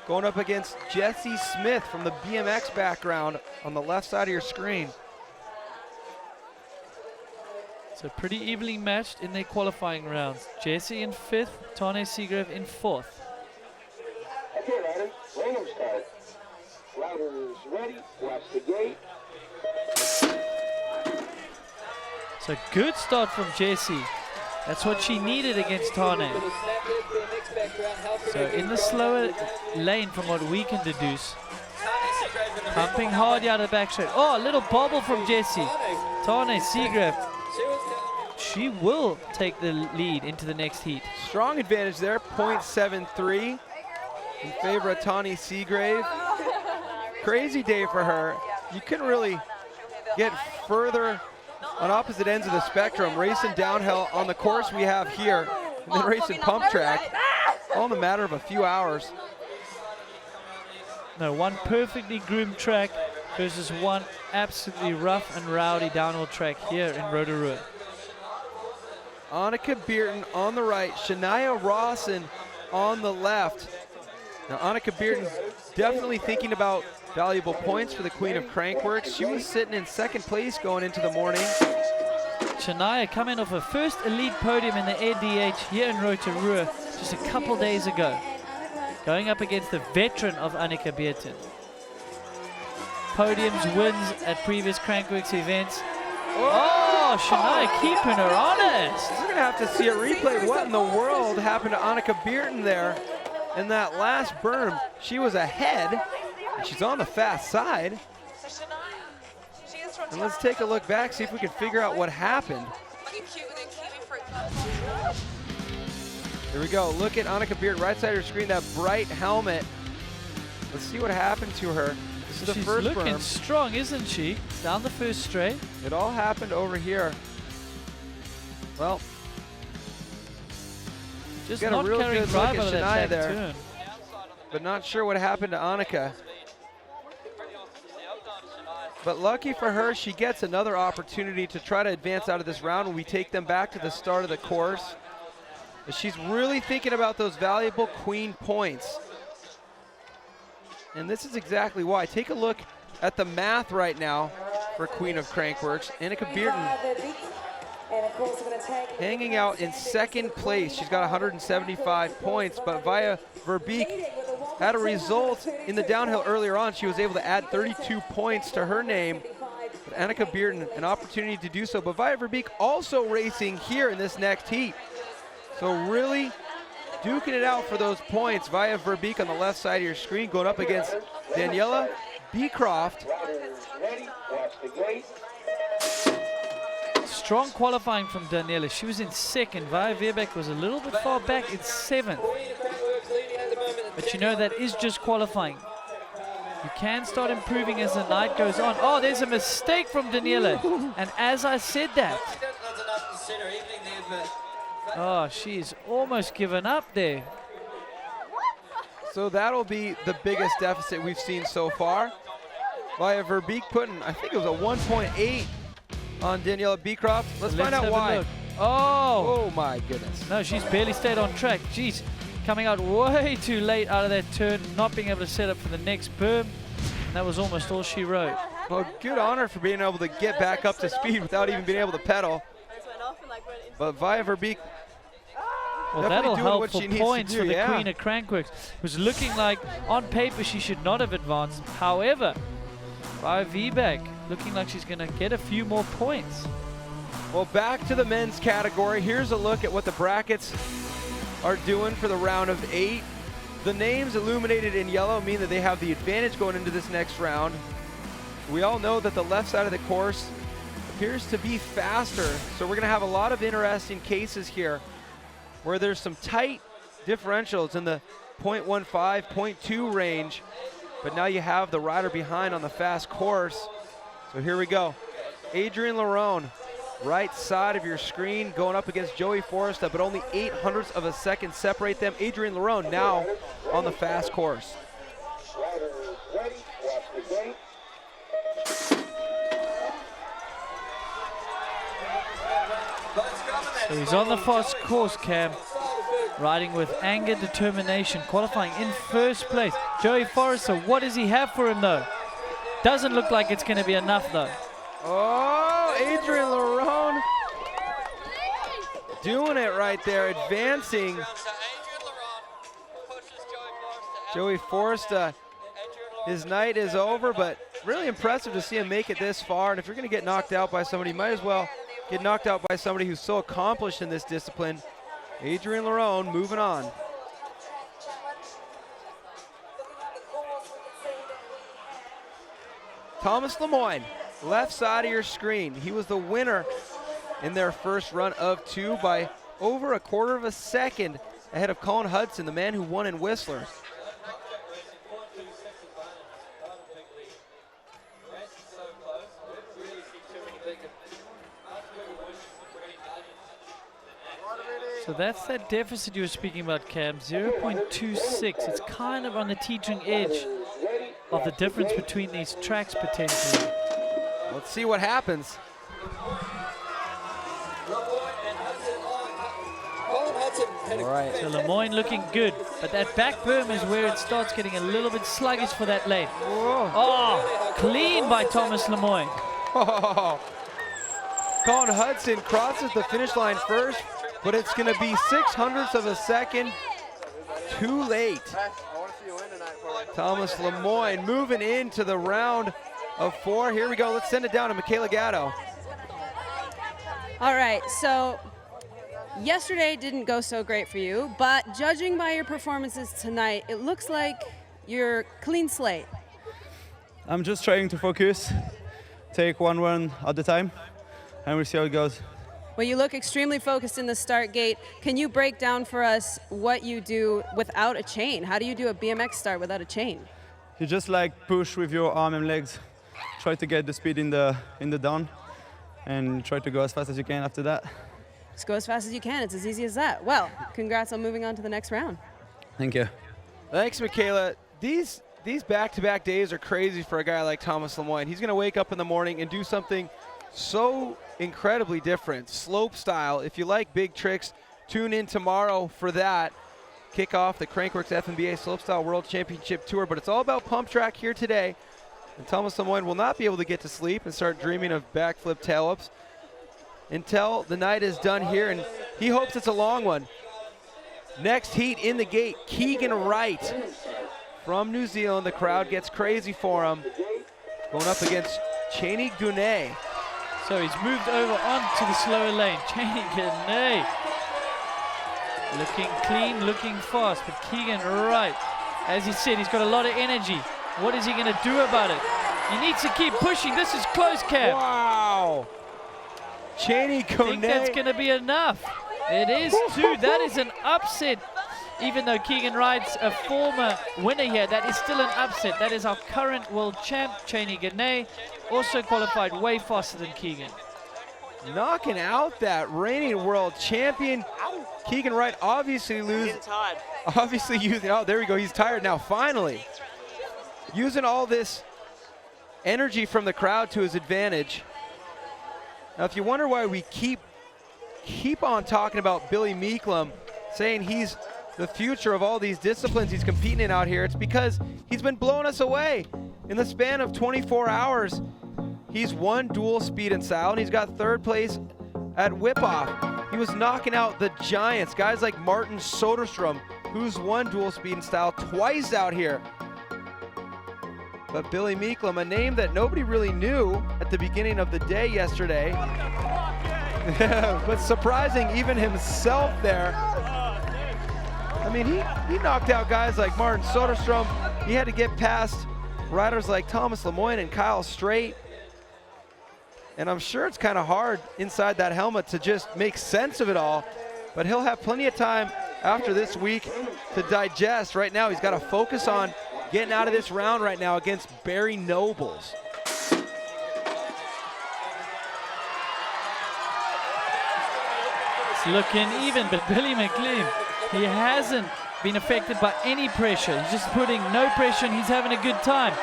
going up against Jessie Smith from the BMX background on the left side of your screen. So pretty evenly matched in their qualifying rounds. Jessie in 5th, Tawny Seagrave in 4th. Okay, riders, random start. Riders ready, watch the gate. So good start from Jessie. That's what she needed against Tane. So in the slower lane from what we can deduce. Pumping hard out of the back straight. Oh, a little bobble from Jessie. Tane Seagrave. She will take the lead into the next heat. Strong advantage there, 0.73 in favor of Tawny Seagrave. Crazy day for her. You couldn't really get further on opposite ends of the spectrum, racing downhill on the course we have here, and then racing pump track, all in a matter of a few hours. No, one perfectly groomed track versus one absolutely rough and rowdy downhill track here in Rotorua. Annika Bearden on the right, Shania Rawson on the left. Now Annika Bearden definitely thinking about valuable points for the Queen of Crankworx. She was sitting in 2nd place going into the morning. Shania coming off her first elite podium in the ADH here in Rotorua just a couple days ago. Going up against the veteran of Annika Bearden. Podiums, wins at previous Crankworx events. Oh, Shania keeping her honest. We're going to have to see a replay. What in the world happened to Annika Bearden there in that last berm? She was ahead, and she's on the fast side. And let's take a look back, see if we can figure out what happened. Here we go. Look at Annika Beard, right side of your screen, that bright helmet. Let's see what happened to her. This is the She's first looking berm. strong, isn't she? Down the first straight. It all happened over here. Well, Just got not a real carrying good look drive at over that Shania back there, turn. but not sure what happened to Annika. But lucky for her, she gets another opportunity to try to advance out of this round when we take them back to the start of the course. But she's really thinking about those valuable queen points. And this is exactly why. Take a look at the math right now for Queen of Crankworx. Annika Bearden hanging out in second place. She's got 175 points, but Via Verbeek had a result in the downhill earlier on. She was able to add 32 points to her name. But Annika Bearden, an opportunity to do so. But Via Verbeek also racing here in this next heat. So really duking it out for those points. Via Verbeek on the left side of your screen going up against Daniela Beecroft. Strong qualifying from Daniela. She was in second. Via Verbeek was a little bit far back in seventh. But you know, that is just qualifying. You can start improving as the night goes on. Oh, there's a mistake from Daniela. And as I said that, oh, she's almost given up there. So that'll be the biggest deficit we've seen so far. Via Verbeek putting, I think it was a 1.8 on Daniela Beecroft. Let's find out why. Oh my goodness. No, she's barely stayed on track. Jeez, coming out way too late out of that turn, not being able to set up for the next berm. And that was almost all she wrote. Well, good on her for being able to get back up to speed without even being able to pedal. But Via Verbeek, well, that'll help for points for the yeah. Queen of Crankworx. It was looking like, on paper, she should not have advanced. However, Via Verbeek looking like she's going to get a few more points. Well, back to the men's category. Here's a look at what the brackets are doing for the round of 8. The names illuminated in yellow mean that they have the advantage going into this next round. We all know that the left side of the course appears to be faster, so we're going to have a lot of interesting cases here where there's some tight differentials in the 0.15, 0.2 range, but now you have the rider behind on the fast course. So here we go. Adrian Larone, right side of your screen, going up against Joey Forresta, but only 0.08 of a second separate them. Adrian Larone now on the fast course. So he's on the fast course, Cam, riding with anger, determination, qualifying in first place. Joey Forrester, what does he have for him though? Doesn't look like it's going to be enough though. Oh, Adrian Larone doing it right there, advancing. Joey Forresta, his night is over, but really impressive to see him make it this far. And if you're going to get knocked out by somebody, you might as well get knocked out by somebody who's so accomplished in this discipline. Adrian Larone moving on. Thomas Lemoyne, left side of your screen. He was the winner in their first run of 2 by over 1/4 of a second ahead of Colin Hudson, the man who won in Whistler. So that's that deficit you were speaking about, Cam, 0.26. It's kind of on the teetering edge of the difference between these tracks potentially. Let's see what happens. All right. So Lemoyne looking good, but that back berm is where it starts getting a little bit sluggish for that lane. Whoa. Oh, clean by Thomas Lemoyne. Oh. Colin Hudson crosses the finish line first, but it's going to be 0.06 of a second too late. Thomas Lemoyne moving into the round of 4. Here we go. Let's send it down to Michaela Gatto. All right, so yesterday didn't go so great for you, but judging by your performances tonight, it looks like you're clean slate. I'm just trying to focus, take one run at a time, and we'll see how it goes. Well, you look extremely focused in the start gate. Can you break down for us what you do without a chain? How do you do a BMX start without a chain? You just like push with your arm and legs. Try to get the speed in the down and try to go as fast as you can after that. Just go as fast as you can. It's as easy as that. Well, congrats on moving on to the next round. Thank you. Thanks, Michaela. These back-to-back days are crazy for a guy like Thomas Lemoyne. He's going to wake up in the morning and do something so incredibly different. Slope style. If you like big tricks, tune in tomorrow for that. Kick off the Crankworx FMBA Slopestyle World Championship Tour, but it's all about pump track here today. And Thomas Lemoyne will not be able to get to sleep and start dreaming of backflip tail-ups until the night is done here, and he hopes it's a long one. Next heat in the gate, Keegan Wright from New Zealand. The crowd gets crazy for him. Going up against Cheney Gunay. So he's moved over onto the slower lane. Cheney Gunay. Looking clean, looking fast, but Keegan Wright, as he said, he's got a lot of energy. What is he going to do about it? He needs to keep pushing. This is close, Cam. Wow. Cheney Gunay. I think that's going to be enough. It is too. That is an upset. Even though Keegan Wright's a former winner here, that is still an upset. That is our current world champ, Cheney Gunay, also qualified way faster than Keegan. Knocking out that reigning world champion. Keegan Wright obviously using, oh, there we go, he's tired now, finally. Using all this energy from the crowd to his advantage. Now, if you wonder why we keep on talking about Billy Meeklum, saying he's the future of all these disciplines he's competing in out here, it's because he's been blowing us away. In the span of 24 hours, he's won dual speed and style, and he's got third place at whip-off. He was knocking out the giants, guys like Martin Soderstrom, who's won dual speed and style twice out here. But Billy Meeklum, a name that nobody really knew at the beginning of the day yesterday, but surprising even himself there. I mean, he knocked out guys like Martin Soderstrom. He had to get past riders like Thomas Lemoyne and Kyle Strait. And I'm sure it's kind of hard inside that helmet to just make sense of it all, but he'll have plenty of time after this week to digest. Right now, he's got to focus on getting out of this round right now against Barry Nobles. It's looking even, but Billy McLean, he hasn't been affected by any pressure. He's just putting no pressure and he's having a good time.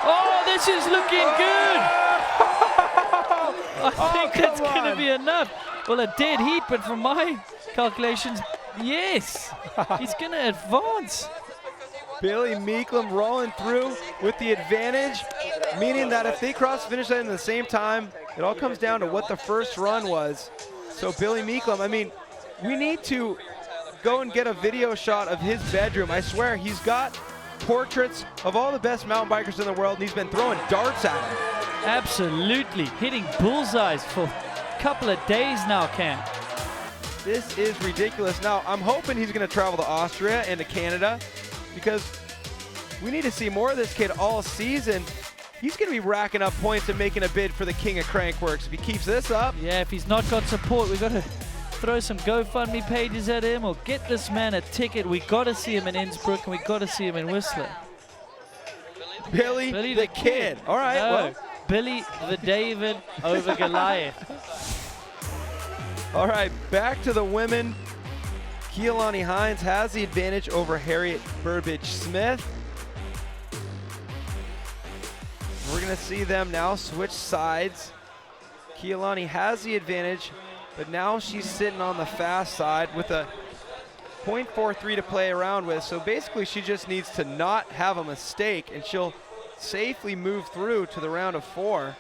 Oh, this is looking good. I think that's going to be enough. Well, a dead heat, but from my calculations, yes, he's going to advance. Billy Meeklum rolling through with the advantage, meaning that if they cross the finish line at the same time, it all comes down to what the first run was. So Billy Meeklum, I mean, we need to go and get a video shot of his bedroom. I swear, he's got portraits of all the best mountain bikers in the world, and he's been throwing darts at them. Absolutely, hitting bullseyes for a couple of days now, Cam. This is ridiculous. Now, I'm hoping he's going to travel to Austria and to Canada, because we need to see more of this kid all season. He's going to be racking up points and making a bid for the king of Crankworx. If he keeps this up. Yeah, if he's not got support, we've got to throw some GoFundMe pages at him or get this man a ticket. We got to see him in Innsbruck and we got to see him in Whistler. Billy the kid. All right, no, well. Billy the David over Goliath. All right, back to the women. Keelani Hines has the advantage over Harriet Burbage-Smith. We're going to see them now switch sides. Keelani has the advantage, but now she's sitting on the fast side with a 0.43 to play around with. So basically she just needs to not have a mistake and she'll safely move through to the round of 4.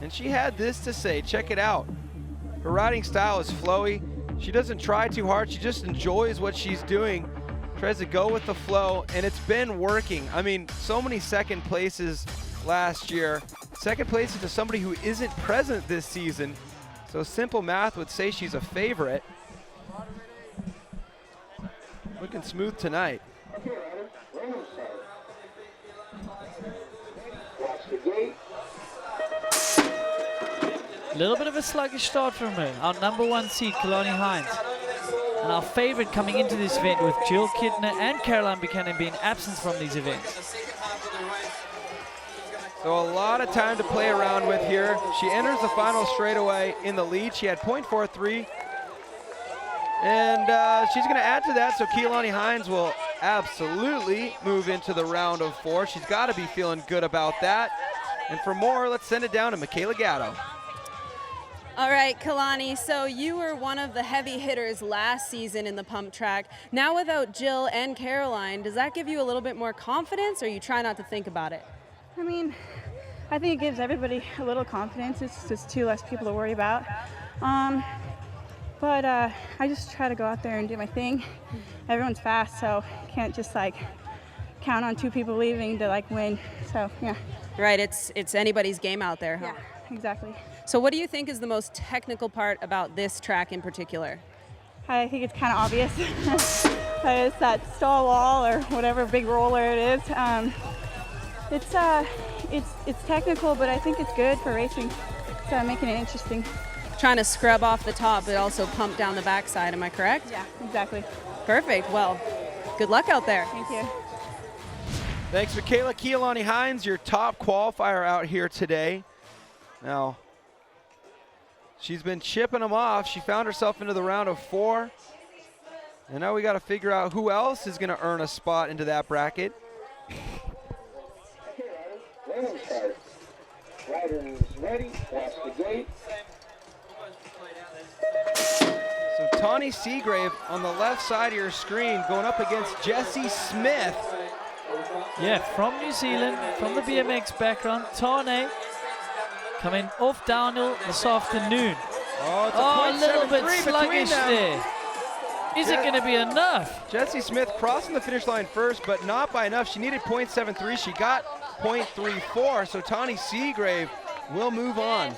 And she had this to say, check it out. Her riding style is flowy. She doesn't try too hard, she just enjoys what she's doing. Tries to go with the flow, and it's been working. I mean, so many second places last year. Second place to somebody who isn't present this season. So simple math would say she's a favorite. Looking smooth tonight. Watch the gate. A little bit of a sluggish start from her. Our #1 seed, Kalani Hines. And our favorite coming into this event with Jill Kidner and Caroline Buchanan being absent from these events. So a lot of time to play around with here. She enters the final straightaway in the lead. She had .43. And she's going to add to that, so Keelani Hines will absolutely move into the round of 4. She's got to be feeling good about that. And for more, let's send it down to Michaela Gatto. All right, Kalani, so you were one of the heavy hitters last season in the pump track. Now without Jill and Caroline, does that give you a little bit more confidence, or you try not to think about it? I mean, I think it gives everybody a little confidence. It's just 2 less people to worry about. But I just try to go out there and do my thing. Everyone's fast, so can't just like count on 2 people leaving to like win. So yeah. Right, it's anybody's game out there, huh? Yeah, exactly. So what do you think is the most technical part about this track in particular? I think it's kind of obvious. It's that stall wall or whatever big roller it is. It's technical, but I think it's good for racing. So making it interesting. Trying to scrub off the top, but also pump down the backside, am I correct? Yeah, exactly. Perfect, well, good luck out there. Thank you. Thanks, Michaela. Keelani Hines, your top qualifier out here today. Now, she's been chipping them off. She found herself into the round of 4. And now we got to figure out who else is going to earn a spot into that bracket. Riders ready, watch the gate. So Tawny Seagrave on the left side of your screen going up against Jessie Smith. Yeah, from New Zealand, from the BMX background. Tane coming off downhill this afternoon. Oh, a little bit sluggish there. Is it going to be enough? Jessie Smith crossing the finish line first, but not by enough. She needed .73. She got .34, so Tawny Seagrave will move on.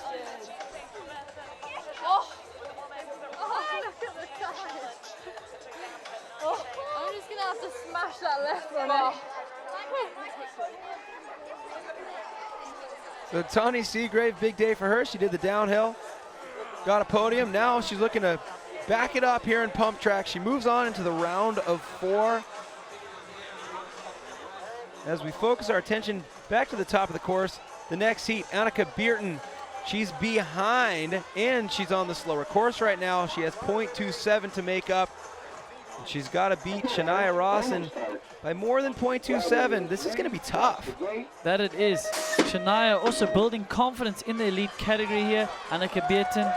I'm just going to have to smash that left one. So Tawny Seagrave, big day for her. She did the downhill, got a podium. Now she's looking to back it up here in pump track. She moves on into the round of 4. As we focus our attention back to the top of the course, the next heat, Annika Beerton. She's behind and she's on the slower course right now. She has .27 to make up. And she's got to beat Shania Rawson by more than .27. This is going to be tough. That it is. Shania also building confidence in the elite category here. Annika Beerton.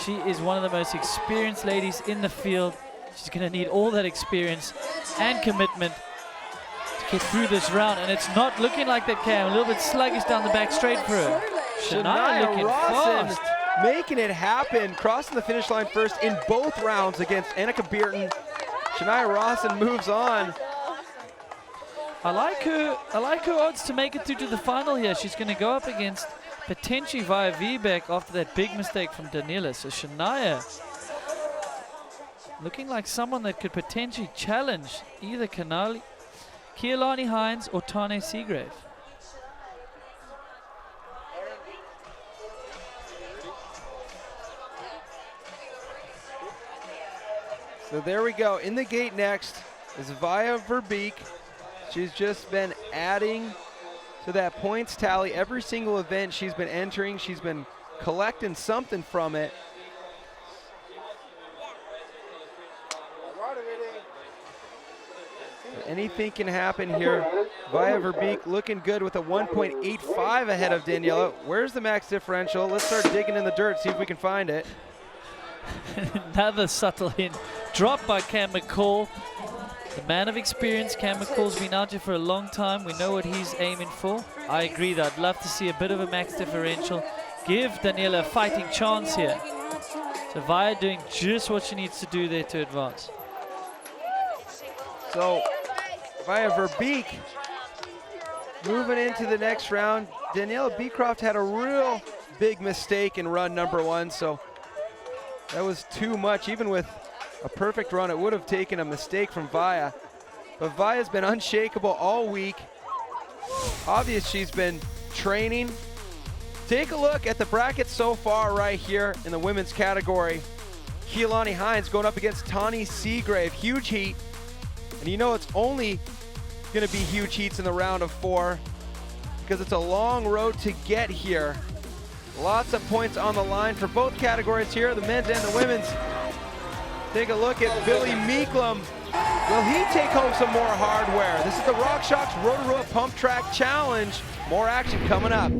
She is one of the most experienced ladies in the field. She's going to need all that experience and commitment to get through this round. And it's not looking like that, Cam. A little bit sluggish down the back straight for her. Shania looking Rawson fast. making it happen, crossing the finish line first in both rounds against Annika Beerton. Shania Rawson moves on. I like her odds to make it through to the final here. She's going to go up against potentially via Viebeck after that big mistake from Daniela. So Shania looking like someone that could potentially challenge either Keelani Hines or Tane Seagrave. So there we go. In the gate next is Via Verbeek. She's just been adding to that points tally. Every single event she's been entering, she's been collecting something from it. Anything can happen here. Via Verbeek looking good with a 1.85 ahead of Daniela. Where's the max differential? Let's start digging in the dirt, see if we can find it. Another subtle hint dropped by Cam McCall. The man of experience, Cam McCall's been out here for a long time. We know what he's aiming for. I agree that I'd love to see a bit of a max differential. Give Daniela a fighting chance here. So Via doing just what she needs to do there to advance. So Via Verbeek moving into the next round. Daniela Beecroft had a real big mistake in run number 1, so that was too much. Even with a perfect run, it would have taken a mistake from Via. But Via's been unshakable all week. Obvious she's been training Take a look at the bracket so far right here in the women's category. Keelani Hines going up against Tani Seagrave. Huge heat. And you know it's only going to be huge heats in the round of 4 because it's a long road to get here. Lots of points on the line for both categories here, the men's and the women's. Take a look at Billy Meeklum. Will he take home some more hardware? This is the RockShox Rotorua Pump Track Challenge. More action coming up.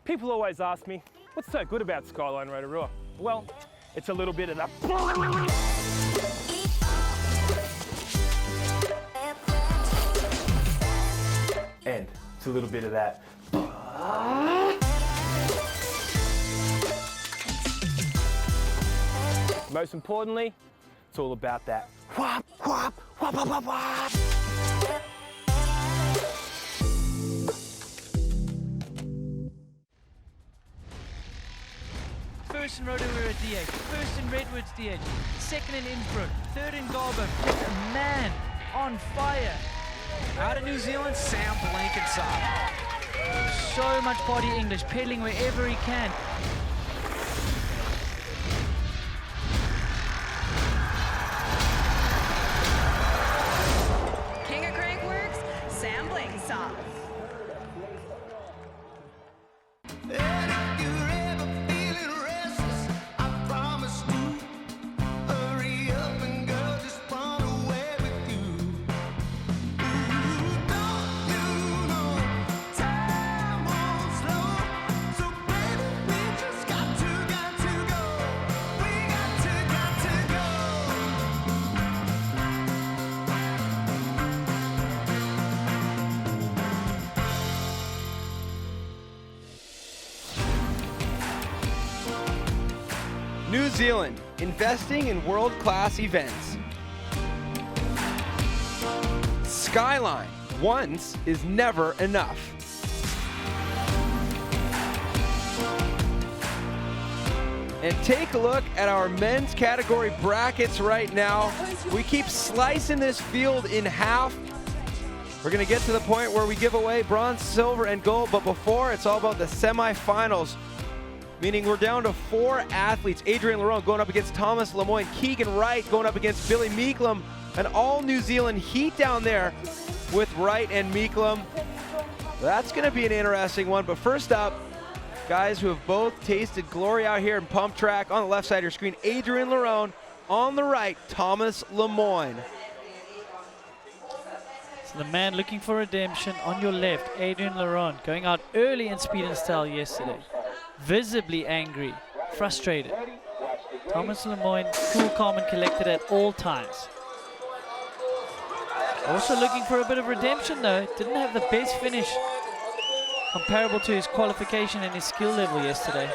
People always ask me, what's so good about Skyline Rotorua? Well, it's a little bit of that. And it's a little bit of that. Most importantly, it's all about that. Whop, whop, whop, whop, whop, whop. First in Rotorua DH, first in Redwoods DH, second in Innsbruck, third in Garbo. Just a man on fire. Out of New Zealand, Sam Blankenship. So much body English, pedaling wherever he can. King of Crankworx, Sam Blankenship. New Zealand, investing in world-class events. Skyline, once is never enough. And take a look at our men's category brackets right now. We keep slicing this field in half. We're gonna get to the point where we give away bronze, silver, and gold, but before, it's all about the semifinals. Meaning we're down to 4 athletes. Adrian Lerone going up against Thomas Lemoyne. Keegan Wright going up against Billy Meeklum. An all New Zealand heat down there with Wright and Meeklum. That's going to be an interesting one. But first up, guys who have both tasted glory out here in Pump Track. On the left side of your screen, Adrian Lerone. On the right, Thomas Lemoyne. So the man looking for redemption on your left, Adrian Lerone, going out early in speed and style yesterday. Visibly angry, frustrated. Thomas Lemoyne, cool, calm, and collected at all times. Also looking for a bit of redemption though. Didn't have the best finish comparable to his qualification and his skill level yesterday.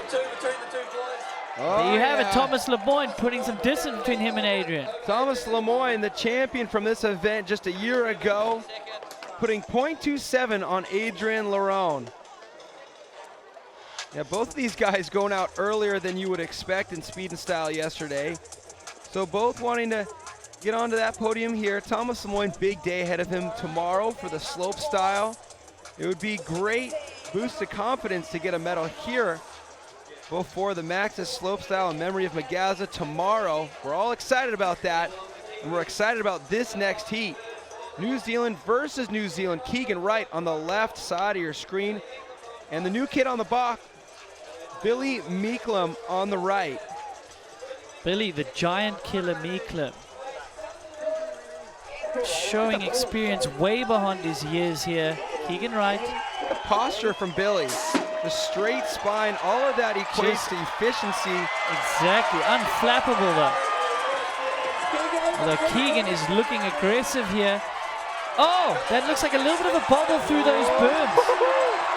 There you have it, Thomas Lemoyne putting some distance between him and Adrian. Thomas Lemoyne, the champion from this event just a year ago, putting .27 on Adrian Lerone. Yeah, both of these guys going out earlier than you would expect in speed and style yesterday. So both wanting to get onto that podium here. Thomas Lemoyne, big day ahead of him tomorrow for the slope style. It would be great boost of confidence to get a medal here before the Maxis slope style in memory of Magaza tomorrow. We're all excited about that, and we're excited about this next heat. New Zealand versus New Zealand. Keegan Wright on the left side of your screen. And the new kid on the block, Billy Meeklem on the right. Billy, the giant killer Meeklem. Showing experience way behind his years here. Keegan Wright. The posture from Billy. The straight spine, all of that equates to efficiency. Exactly, unflappable though. Although Keegan is looking aggressive here. Oh, that looks like a little bit of a bobble through those berms.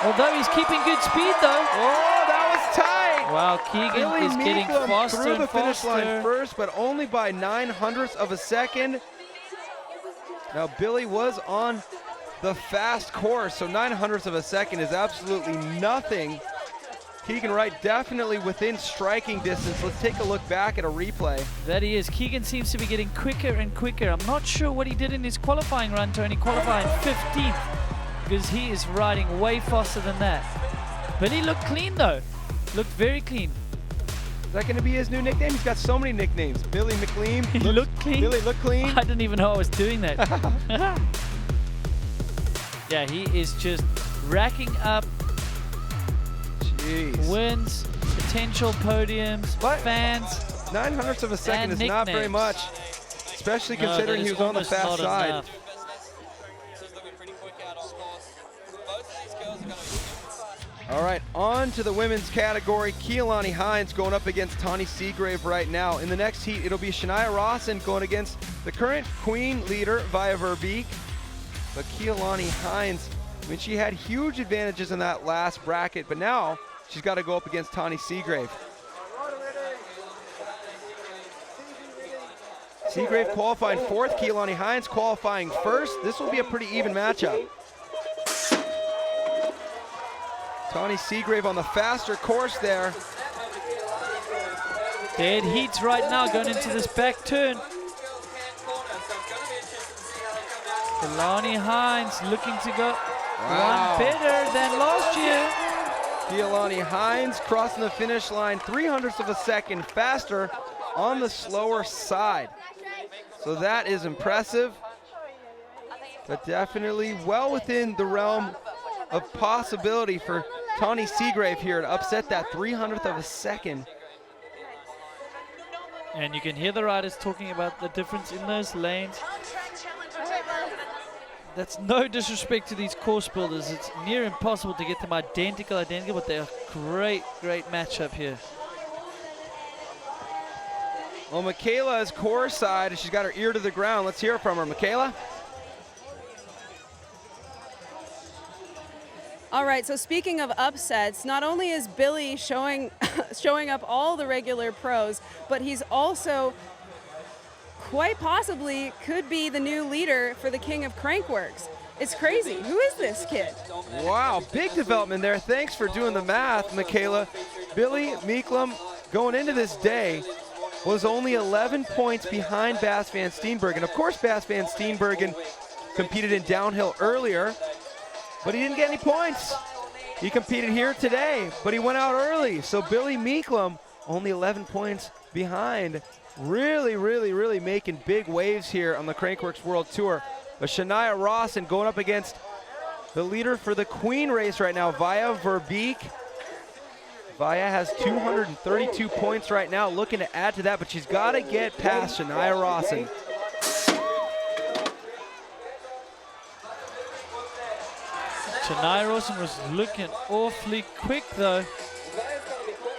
Although he's keeping good speed though. Oh, that was tight. Wow, Keegan Billy is getting Meeklem faster through and the finish faster. line first, but only by 9/100ths of a second. Now Billy was on the fast course, so 9/100ths of a second is absolutely nothing. Keegan Wright definitely within striking distance. Let's take a look back at a replay. That he is. Keegan seems to be getting quicker and quicker. I'm not sure what he did in his qualifying run, Tony. Qualifying 15th, because he is riding way faster than that. Billy looked clean though. Looked very clean. Is that going to be his new nickname? He's got so many nicknames. Billy McLean. He looked clean. Billy looked clean. I didn't even know I was doing that. Yeah, he is just racking up wins, potential podiums, fans. 9/100ths of a second is not very much, especially considering he was on the fast side. Enough. All right, on to the women's category. Keilani Hines going up against Tawny Seagrave right now. In the next heat, it'll be Shania Rawson going against the current queen leader, Via Verbeek. But Keilani Hines, I mean, she had huge advantages in that last bracket, but now she's got to go up against Tawny Seagrave. Seagrave qualifying 4th, Keilani Hines qualifying 1st. This will be a pretty even matchup. Tawny Seagrave on the faster course there. Dead heats right now going into this back turn. Keilani Hines looking to go run better than last year. Keilani Hines crossing the finish line 3/100ths of a second faster on the slower side. So that is impressive, but definitely well within the realm of possibility for Tawny Seagrave here to upset that 3/100th of a second. And you can hear the riders talking about the difference in those lanes. That's no disrespect to these course builders. It's near impossible to get them identical, but they're a great matchup here. Well, Michaela is core side, and she's got her ear to the ground. Let's hear from her. Michaela? All right, so speaking of upsets, not only is Billy showing up all the regular pros, but he's also quite possibly could be the new leader for the King of Crankworx. It's crazy. Who is this kid? Wow, big development there. Thanks for doing the math, Michaela. Billy Meeklem, going into this day, was only 11 points behind Bas van Steenbergen. Of course, Bas van Steenbergen competed in downhill earlier, but he didn't get any points. He competed here today, but he went out early. So Billy Meeklem, only 11 points behind. Really making big waves here on the Crankworx World Tour. But Shania Rawson going up against the leader for the Queen race right now, Via Verbeek. Via has 232 points right now, looking to add to that, but she's got to get past Shania Rawson. Shania Rawson was looking awfully quick though.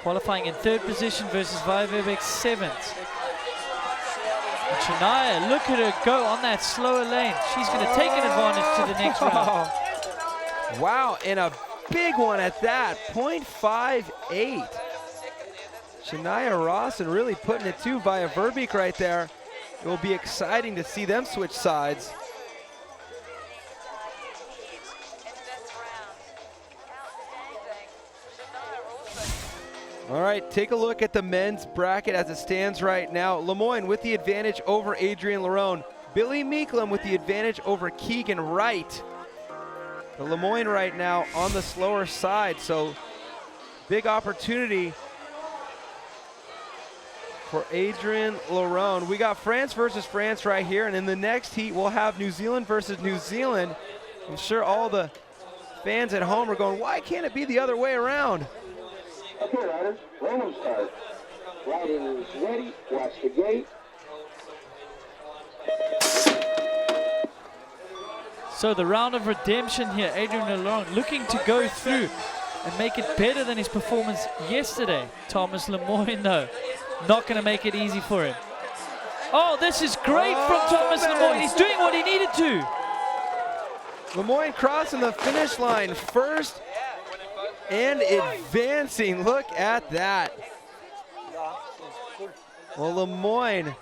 Qualifying in 3rd position versus Via Verbeek 7th. And Shania, look at her go on that slower lane. She's going to take an advantage to the next round. Wow, and a big one at that, 0.58. Shania Rawson really putting it to Via Verbeek right there. It will be exciting to see them switch sides. All right, take a look at the men's bracket as it stands right now. Lemoyne with the advantage over Adrian Larone. Billy Meeklem with the advantage over Keegan Wright. The Lemoyne right now on the slower side, so big opportunity for Adrian Larone. We got France versus France right here, and in the next heat, we'll have New Zealand versus New Zealand. I'm sure all the fans at home are going, why can't it be the other way around? Okay, riders, random start. Riders ready, watch the gate. So the round of redemption here, Adrian Leroux looking to go through and make it better than his performance yesterday. Thomas Lemoyne, though, not going to make it easy for him. Oh, this is great from Thomas Lemoyne. He's doing what he needed to. Lemoyne crossing the finish line first and advancing. Look at that. Well, Lemoyne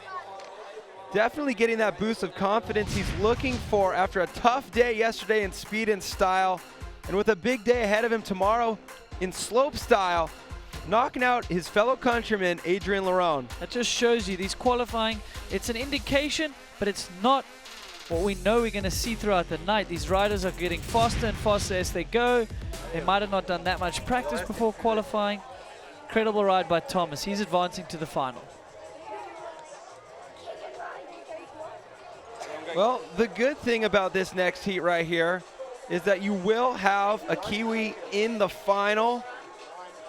definitely getting that boost of confidence he's looking for after a tough day yesterday in speed and style. And with a big day ahead of him tomorrow in slope style, knocking out his fellow countryman, Adrian Leroux. That just shows you these qualifying, it's an indication, but it's not what we know we're going to see throughout the night. These riders are getting faster and faster as they go. They might have not done that much practice before qualifying. Incredible ride by Thomas. He's advancing to the final. Well, the good thing about this next heat right here is that you will have a Kiwi in the final.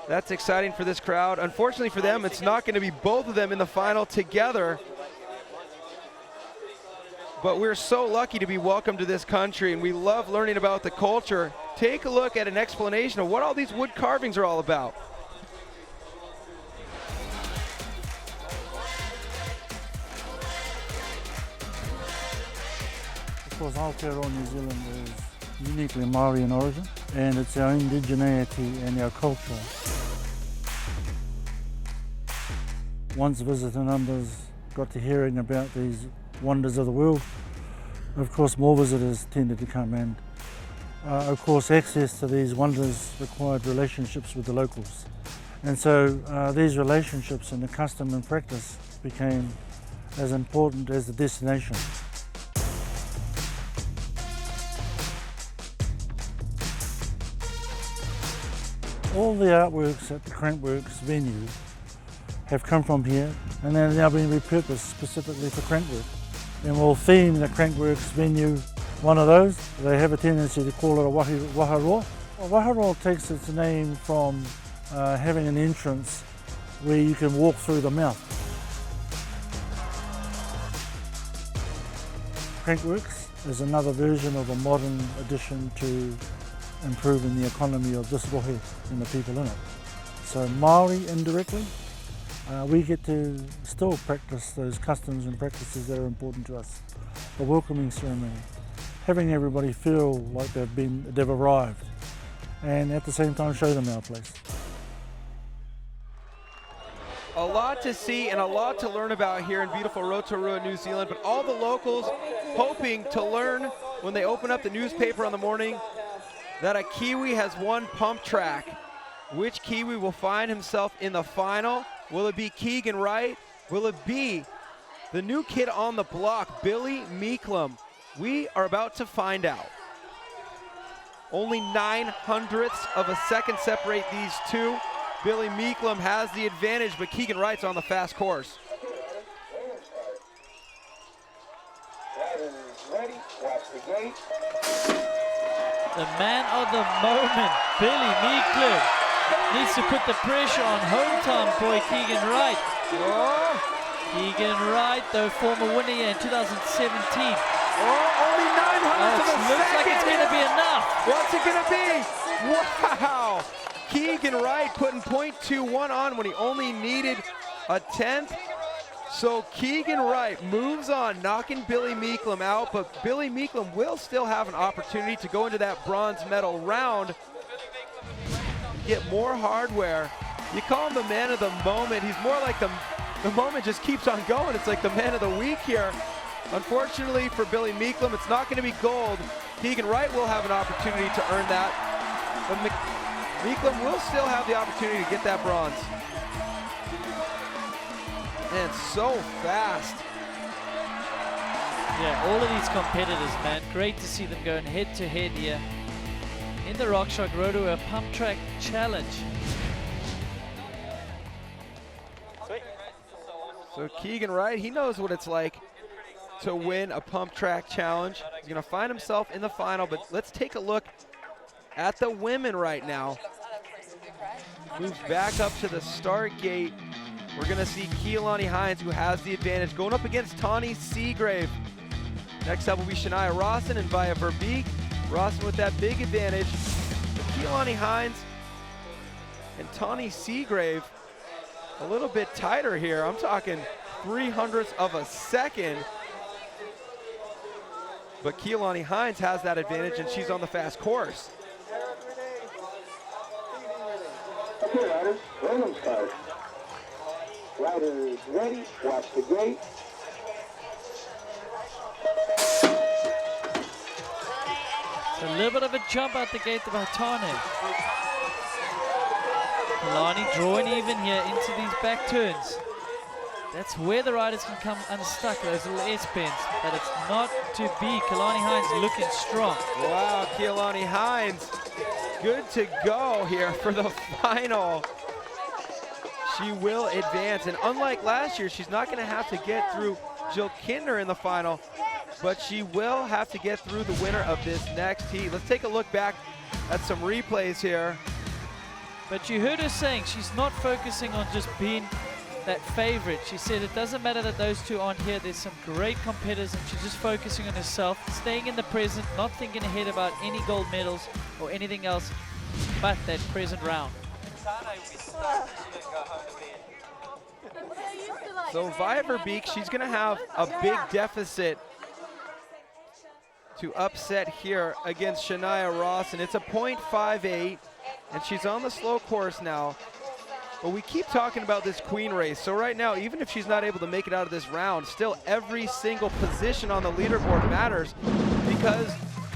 That's exciting for this crowd. Unfortunately for them, it's not going to be both of them in the final together. But we're so lucky to be welcomed to this country, and we love learning about the culture. Take a look at an explanation of what all these wood carvings are all about. Of course, Aotearoa New Zealand is uniquely Māori in origin, and it's our indigeneity and our culture. Once visitor numbers got to hearing about these wonders of the world, of course more visitors tended to come, and of course access to these wonders required relationships with the locals. And so these relationships and the custom and practice became as important as the destination. All the artworks at the Crankworx venue have come from here, and they're now being repurposed specifically for Crankworx. And we'll theme the Crankworx venue one of those. They have a tendency to call it a waharoa. A waharoa takes its name from having an entrance where you can walk through the mouth. Crankworx is another version of a modern addition to improving the economy of this rohe and the people in it. So Māori indirectly, we get to still practice those customs and practices that are important to us. The welcoming ceremony, having everybody feel like they've arrived, and at the same time show them our place. A lot to see and a lot to learn about here in beautiful Rotorua, New Zealand, but all the locals hoping to learn when they open up the newspaper in the morning that a Kiwi has won Pump Track. Which Kiwi will find himself in the final? Will it be Keegan Wright? Will it be the new kid on the block, Billy Meeklum? We are about to find out. Only 9/100ths of a second separate these two. Billy Meeklum has the advantage, but Keegan Wright's on the fast course. Ready, watch the gate. The man of the moment, Billy Meeklum, needs to put the pressure on hometown boy Keegan Wright. Oh. Keegan Wright, though, former winner here in 2017. Only 9/100ths of a second. Looks like it's going to be enough. What's it going to be? Wow. Keegan Wright putting .21 on when he only needed a 10th. So Keegan Wright moves on, knocking Billy Meeklum out, but Billy Meeklum will still have an opportunity to go into that bronze medal round, get more hardware. You call him the man of the moment. He's more like the moment just keeps on going. It's like the man of the week here. Unfortunately for Billy Meeklum, it's not going to be gold. Keegan Wright will have an opportunity to earn that, but Meeklum will still have the opportunity to get that bronze. And so fast. Yeah, all of these competitors, man, great to see them going head to head here in the RockShox Rotorua Pump Track Challenge. So Keegan Wright, he knows what it's like to win a Pump Track Challenge. He's going to find himself in the final, but let's take a look at the women right now. Moves back up to the start gate. We're gonna see Keelani Hines, who has the advantage, going up against Tawny Seagrave. Next up will be Shania Rawson and Via Verbeek. Rawson with that big advantage. Keelani Hines and Tawny Seagrave a little bit tighter here. I'm talking 0.03 of a second. But Keelani Hines has that advantage, and she's on the fast course. Okay, riders, random start. Riders ready, watch the gate. It's a little bit of a jump out the gate by Tane. Keelani drawing even here into these back turns. That's where the riders can come unstuck, those little S-bends, but it's not to be. Keelani Hines looking strong. Wow, Keelani Hines, good to go here for the final. She will advance, and unlike last year, she's not gonna have to get through Jill Kindner in the final, but she will have to get through the winner of this next heat. Let's take a look back at some replays here. But you heard her saying she's not focusing on just being that favorite. She said it doesn't matter that those two aren't here. There's some great competitors, and she's just focusing on herself, staying in the present, not thinking ahead about any gold medals or anything else but that present round. So Via Verbeek, she's gonna have a big deficit to upset here against Shania Rawson. It's a 0.58, and she's on the slow course now. But we keep talking about this queen race. So right now, even if she's not able to make it out of this round, still every single position on the leaderboard matters, because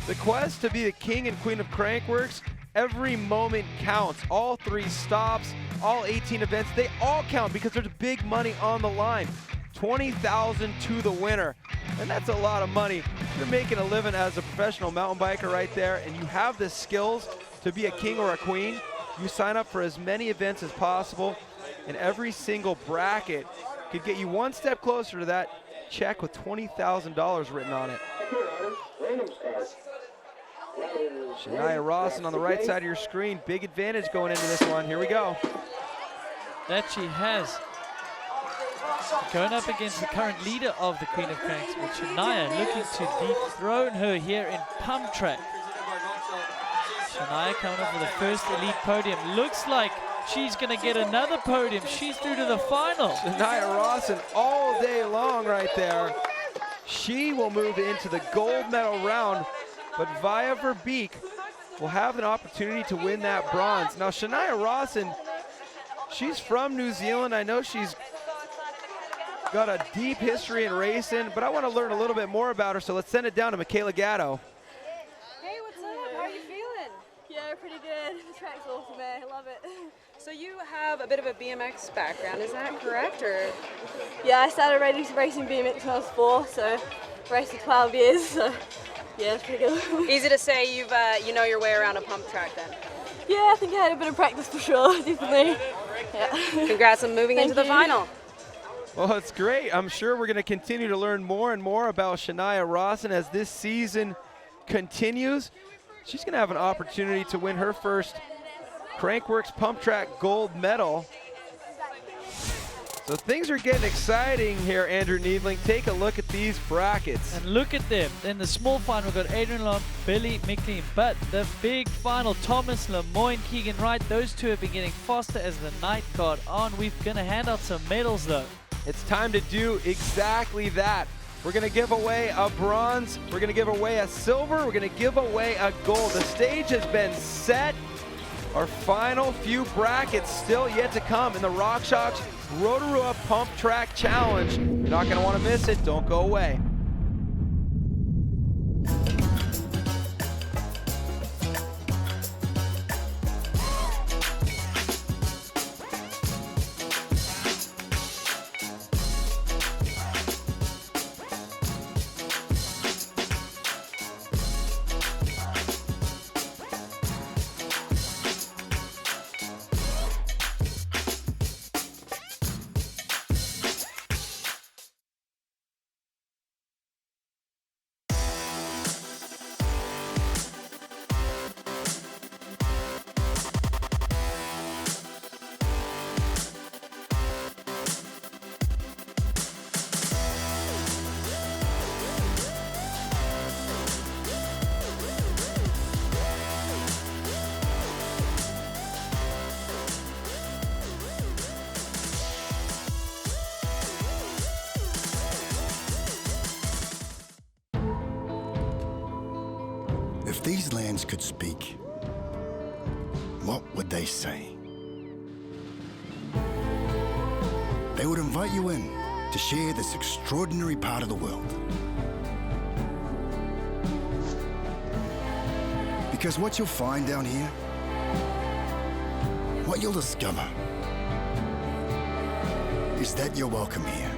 the quest to be the king and queen of Crankworx, every moment counts. All 3 stops, all 18 events, they all count because there's big money on the line. $20,000 to the winner, and that's a lot of money. You're making a living as a professional mountain biker right there, and you have the skills to be a king or a queen. You sign up for as many events as possible, and every single bracket could get you one step closer to that check with $20,000 written on it. Shania Rawson on the right side of your screen. Big advantage going into this one. Here we go. That she has. Going up against the current leader of the Queen of Cranks, with Shania looking to dethrone her here in Pump Track. Shania coming up with the first elite podium. Looks like she's going to get another podium. She's through to the final. Shania Rawson all day long right there. She will move into the gold medal round, but Via Verbeek will have an opportunity to win that bronze. Now Shania Rawson, she's from New Zealand. I know she's got a deep history in racing, but I want to learn a little bit more about her, so let's send it down to Michaela Gatto. Hey, what's up? How are you feeling? Yeah, pretty good. The track's awesome, man. I love it. So you have a bit of a BMX background, is that correct? Or? Yeah, I started racing BMX when I was 4, so raced for 12 years, so yeah, it's pretty good. Easy to say you know your way around a pump track then? Yeah, I think I had a bit of practice for sure, definitely. Yeah. Congrats on moving into the final. Well, it's great. I'm sure we're going to continue to learn more and more about Shania Rawson as this season continues. She's going to have an opportunity to win her first Crankworx Pump Track gold medal. So things are getting exciting here, Andrew Needling. Take a look at these brackets. And look at them. In the small final, we've got Adrian Long, Billy McLean. But the big final, Thomas Lemoyne, Keegan Wright, those two have been getting faster as the night got on. We're going to hand out some medals, though. It's time to do exactly that. We're going to give away a bronze. We're going to give away a silver. We're going to give away a gold. The stage has been set. Our final few brackets still yet to come in the RockShox Rotorua Pump Track Challenge. You're not going to want to miss it. Don't go away. these lands could speak, what would they say? They would invite you in to share this extraordinary part of the world. Because what you'll find down here, what you'll discover, is that you're welcome here.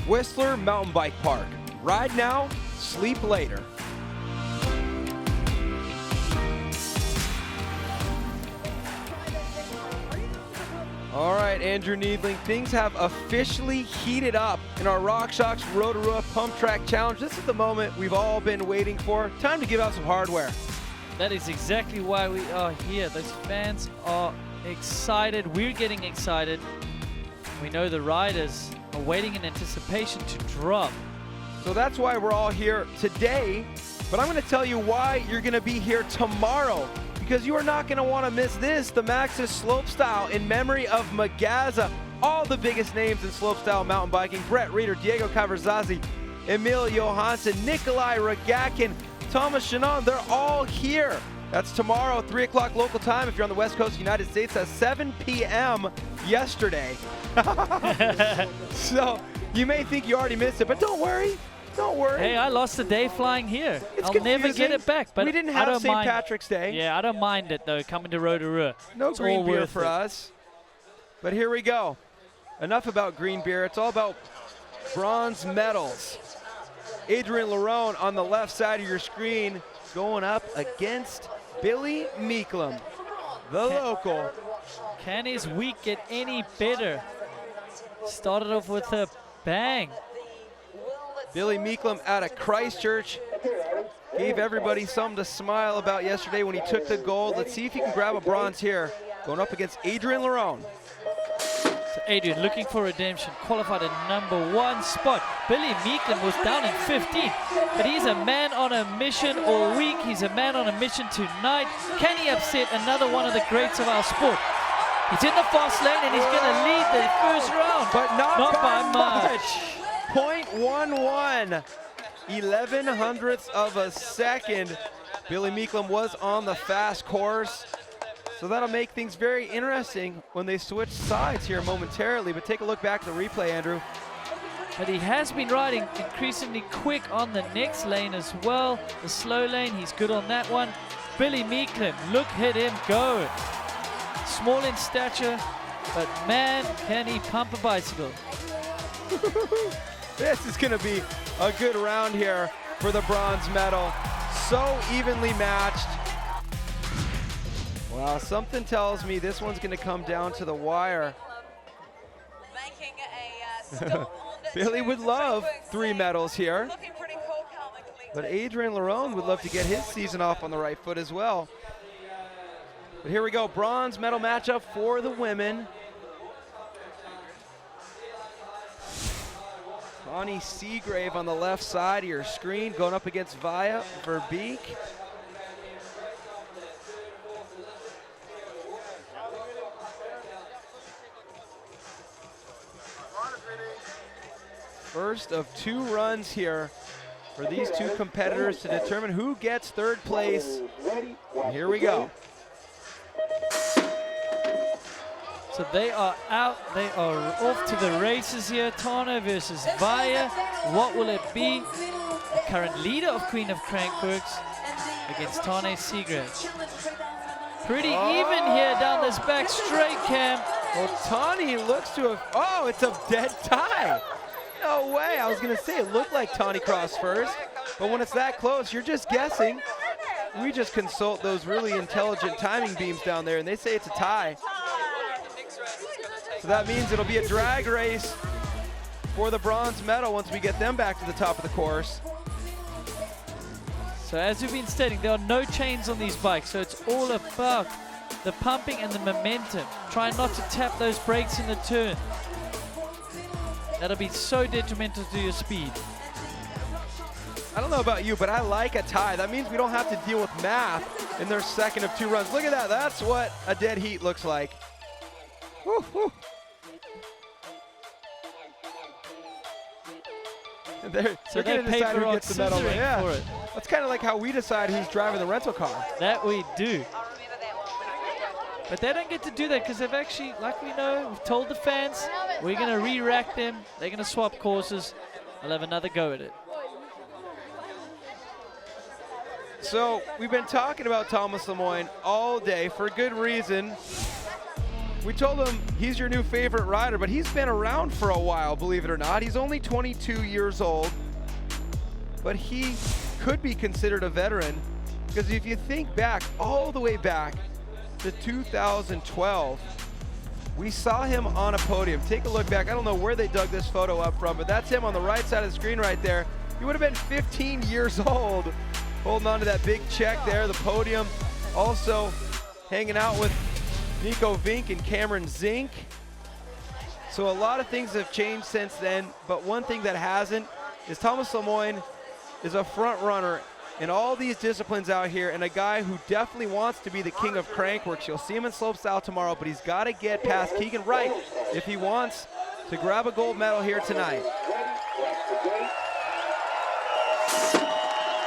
Whistler Mountain Bike Park. Ride now, sleep later. All right, Andrew Needling, things have officially heated up in our RockShox Rotorua Pump Track Challenge. This is the moment we've all been waiting for. Time to give out some hardware. That is exactly why we are here. Those fans are excited. We're getting excited. We know the riders are waiting in anticipation to drop. So that's why we're all here today. But I'm going to tell you why you're going to be here tomorrow, because you are not going to want to miss this, the Maxxis Slopestyle in memory of Magaza. All the biggest names in slopestyle mountain biking: Brett Reeder, Diego Cavarzazzi, Emil Johansson, Nikolai Rogakin, Thomas Shannon. They're all here. That's tomorrow, 3 o'clock local time. If you're on the West Coast of the United States, that's 7 p.m. yesterday. So you may think you already missed it, but don't worry. Don't worry. Hey, I lost a day flying here. It's I'll confusing. never get it back. But we didn't have St. Patrick's Day. Yeah, I don't mind it though, coming to Rotorua. No It's green all beer worth for it. us. But here we go. Enough about green beer. It's all about bronze medals. Adrian Lerone on the left side of your screen going up against Billy Meeklum, the local. Can his week get any better? Started off with a bang. Billy Meeklum out of Christchurch gave everybody something to smile about yesterday when he took the gold. Let's see if he can grab a bronze here, going up against Adrian Lerone. So Adrian looking for redemption, qualified at #1 spot. Billy Meeklum was down in 15th, but he's a man on a mission all week. He's a man on a mission tonight. Can he upset another one of the greats of our sport? He's in the fast lane and he's going to lead the first round. But not by much. 0.11, 11/100th of a second. Billy Meeklum was on the fast course. So that'll make things very interesting when they switch sides here momentarily. But take a look back at the replay, Andrew. But he has been riding increasingly quick on the next lane as well. The slow lane, he's good on that one. Billy Meeklum, look at him go. Small in stature, but man, can he pump a bicycle. This is going to be a good round here for the bronze medal. So evenly matched. Well, something tells me this one's going to come down to the wire. Billy would love 3 medals here. But Adrian Lerone would love to get his season off on the right foot as well. But here we go, bronze medal matchup for the women. Connie Seagrave on the left side of your screen, going up against Via Verbeek. First of 2 runs here for these 2 competitors to determine who gets 3rd place. And here we go. So they are out. They are off to the races here. Tano versus Vaya. What will it be? The current leader of Queen of Crankworx against Tane Seagrave. Pretty even here down this back straight, Cam. Well, Tani looks to have, oh, it's a dead tie. No way. I was going to say it looked like Tani crossed first, but when it's that close, you're just guessing. We just consult those really intelligent timing beams down there, and they say it's a tie. So that means it'll be a drag race for the bronze medal once we get them back to the top of the course. So as we've been stating, there are no chains on these bikes, so it's all about the pumping and the momentum. Try not to tap those brakes in the turn. That'll be so detrimental to your speed. I don't know about you, but I like a tie. That means we don't have to deal with math in their second of 2 runs. Look at that. That's what a dead heat looks like. Woo, woo. They're going to decide who gets the medal. Yeah. For it. That's kind of like how we decide who's driving the rental car. That we do. But they don't get to do that because they've actually, like we know, we've told the fans, we're going to re-rack them. They're going to swap courses. I'll have another go at it. So we've been talking about Thomas Lemoine all day for good reason. We told him he's your new favorite rider, but he's been around for a while, believe it or not. He's only 22 years old, but he could be considered a veteran because if you think back, all the way back to 2012, we saw him on a podium. Take a look back. I don't know where they dug this photo up from, but that's him on the right side of the screen right there. He would have been 15 years old, holding on to that big check there, the podium. Also hanging out with Nico Vink and Cameron Zink. So a lot of things have changed since then, but one thing that hasn't is Thomas Lemoine is a front runner in all these disciplines out here and a guy who definitely wants to be the king of Crankworx. You'll see him in slopestyle tomorrow, but he's got to get past Keegan Wright if he wants to grab a gold medal here tonight.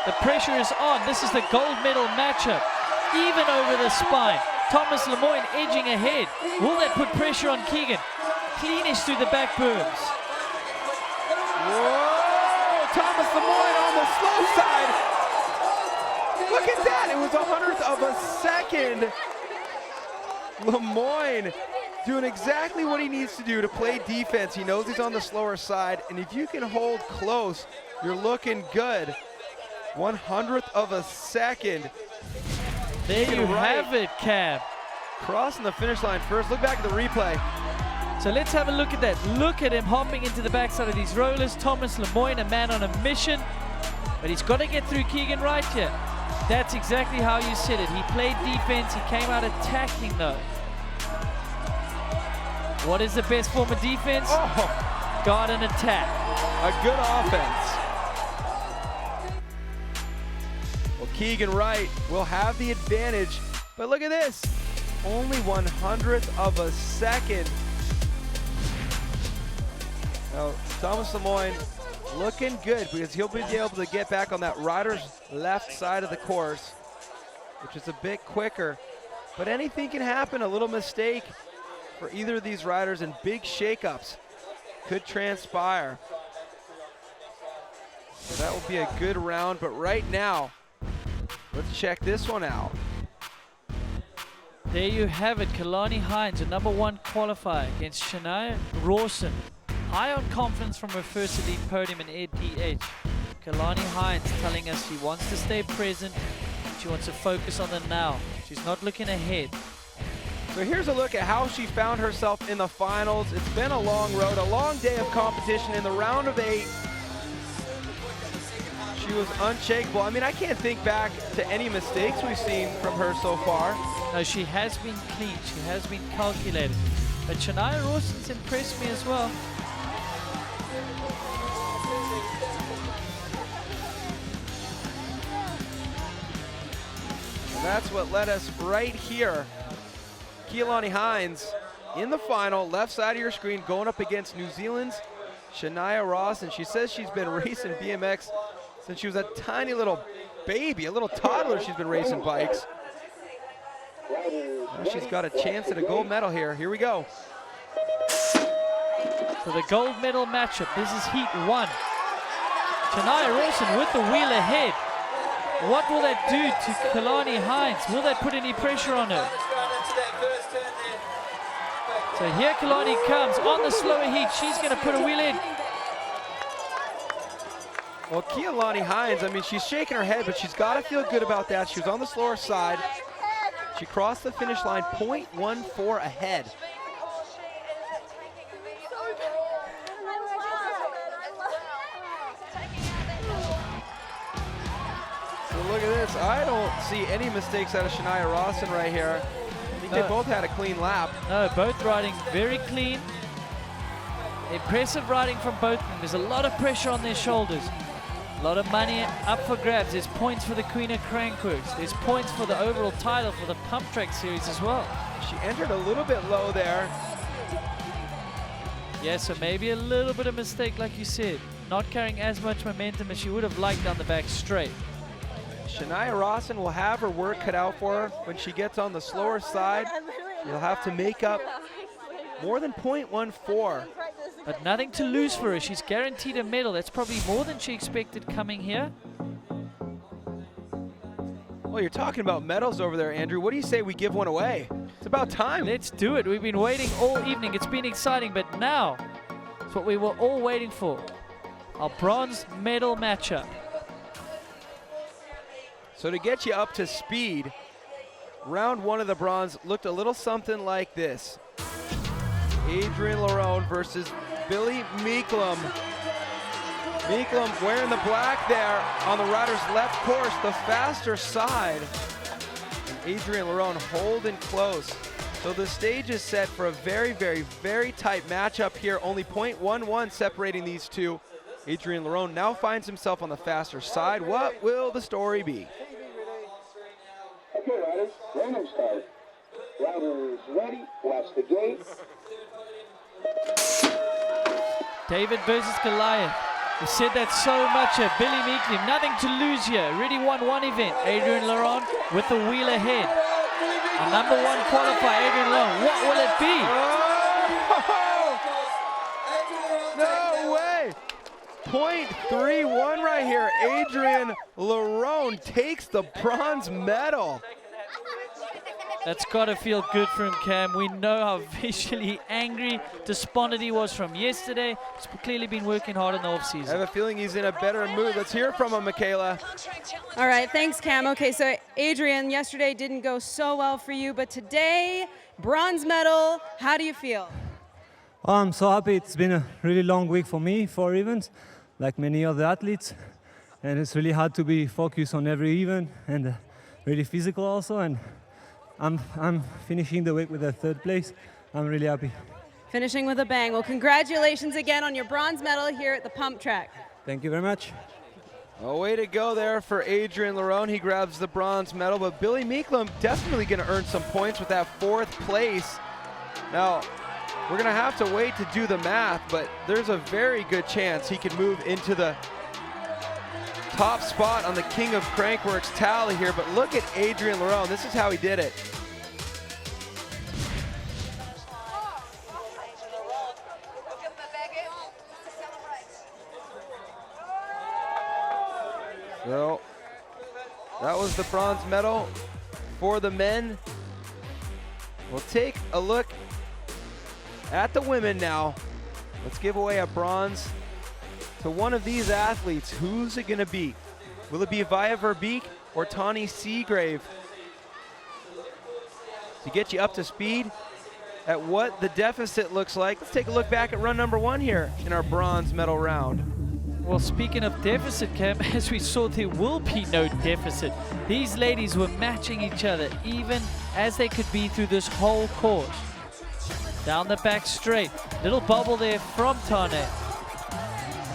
The pressure is on. This is the gold medal matchup. Even over the spine. Thomas Lemoine edging ahead. Will that put pressure on Keegan? Cleanish through the back berms. Whoa! Thomas Lemoine on the slow side. Look at that. It was 100th of a second. Lemoine doing exactly what he needs to do to play defense. He knows he's on the slower side, and if you can hold close, you're looking good. 100th of a second. There you have it, Cam. Crossing the finish line first. Look back at the replay. So let's have a look at that. Look at him hopping into the backside of these rollers. Thomas Lemoine, a man on a mission, but he's got to get through Keegan Wright here. That's exactly how you said it. He played defense. He came out attacking, though. What is the best form of defense? Oh. Guard and attack. A good offense. Well, Keegan Wright will have the advantage, but look at this. Only 100th of a second. Now, Thomas Lemoine looking good because he'll be able to get back on that rider's left side of the course, which is a bit quicker. But anything can happen. A little mistake for either of these riders and big shakeups could transpire. So that will be a good round, but right now, let's check this one out. There you have it. Kalani Hines, a #1 qualifier against Shania Rawson. High on confidence from her first elite podium in ADH. Kalani Hines telling us she wants to stay present. She wants to focus on the now. She's not looking ahead. So here's a look at how she found herself in the finals. It's been a long road, a long day of competition. In the round of 8, she was unshakable. I mean, I can't think back to any mistakes we've seen from her so far. No, she has been clean. She has been calculated. But Shania Rawson's impressed me as well. And that's what led us right here. Keilani Hines in the final, left side of your screen, going up against New Zealand's Shania Rawson. She says she's been racing BMX since she was a tiny little baby, a little toddler. She's been racing bikes. Now she's got a chance at a gold medal here. Here we go. So the gold medal matchup. This is heat 1. Shania Rawson with the wheel ahead. What will that do to Kalani Hines? Will that put any pressure on her? So here Kalani comes on the slower heat. She's going to put a wheel in. Well, Keilani Hines, I mean, she's shaking her head, but she's got to feel good about that. She was on the slower side. She crossed the finish line 0.14 ahead. So look at this. I don't see any mistakes out of Shania Rawson right here. I think they both had a clean lap. No, both riding very clean. Impressive riding from both of them. There's a lot of pressure on their shoulders. A lot of money up for grabs. There's points for the Queen of Crankworx. There's points for the overall title for the Pump Track series as well. She entered a little bit low there. Yeah, so maybe a little bit of mistake, like you said. Not carrying as much momentum as she would have liked down the back straight. Shania Rawson will have her work cut out for her when she gets on the slower side. She'll have to make up more than 0.14. But nothing to lose for her. She's guaranteed a medal. That's probably more than she expected coming here. Well, you're talking about medals over there, Andrew. What do you say we give one away? It's about time. Let's do it. We've been waiting all evening. It's been exciting, but now it's what we were all waiting for. Our bronze medal matchup. So to get you up to speed, round 1 of the bronze looked a little something like this. Adrian Lerone versus Billy Meeklum. Meeklum wearing the black there on the rider's left course, the faster side. And Adrian Lerone holding close. So the stage is set for a very, very, very tight matchup here. Only 0.11 separating these two. Adrian Lerone now finds himself on the faster side. What will the story be? Okay, riders, random start. Riders ready, watch the gate. David versus Goliath. We said that so much here. Billy Meeklum, nothing to lose here. Already won one event. Adrian Lerone with the wheel ahead. A #1 qualifier, Adrian Lerone. What will it be? Oh, no way. 0.31 right here. Adrian Lerone takes the bronze medal. That's got to feel good for him, Cam. We know how visually angry, despondent he was from yesterday. He's clearly been working hard in the offseason. I have a feeling he's in a better mood. Let's hear from him, Michaela. All right, thanks, Cam. Okay, so Adrian, yesterday didn't go so well for you, but today, bronze medal. How do you feel? I'm so happy. It's been a really long week for me, 4 events, like many other athletes. And it's really hard to be focused on every event and really physical also. And I'm finishing the week with a 3rd place. I'm really happy. Finishing with a bang. Well, congratulations again on your bronze medal here at the Pump Track. Thank you very much. A way to go there for Adrian Lerone. He grabs the bronze medal, but Billy Meeklum definitely going to earn some points with that 4th place. Now, we're going to have to wait to do the math, but there's a very good chance he could move into the top spot on the King of Crankworx tally here. But look at Adrian Lerone. This is how he did it. So that was the bronze medal for the men. We'll take a look at the women now. Let's give away a bronze to one of these athletes. Who's it gonna be? Will it be Via Verbeek or Tawny Seagrave? To get you up to speed at what the deficit looks like, let's take a look back at run #1 here in our bronze medal round. Well, speaking of deficit, Cam, as we saw, there will be no deficit. These ladies were matching each other even as they could be through this whole course. Down the back straight, little bubble there from Tane.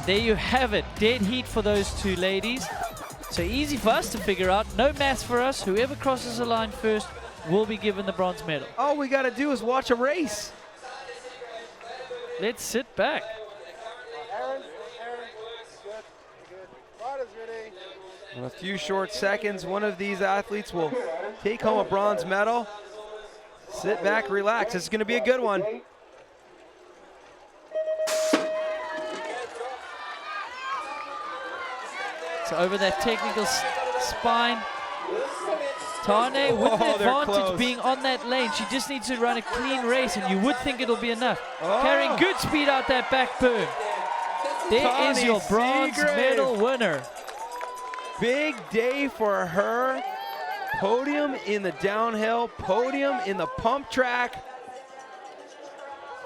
There you have it, dead heat for those two ladies. So easy for us to figure out, no maths for us. Whoever crosses the line first will be given the bronze medal. All we gotta do is watch a race. Let's sit back. In a few short seconds, one of these athletes will take home a bronze medal. Sit back, relax. This is going to be a good one. So over that technical spine. Tane with the advantage being on that lane. She just needs to run a clean race, and you would think it'll be enough. Carrying good speed out that back berm. There is your bronze medal winner. Big day for her. Podium in the downhill, podium in the pump track.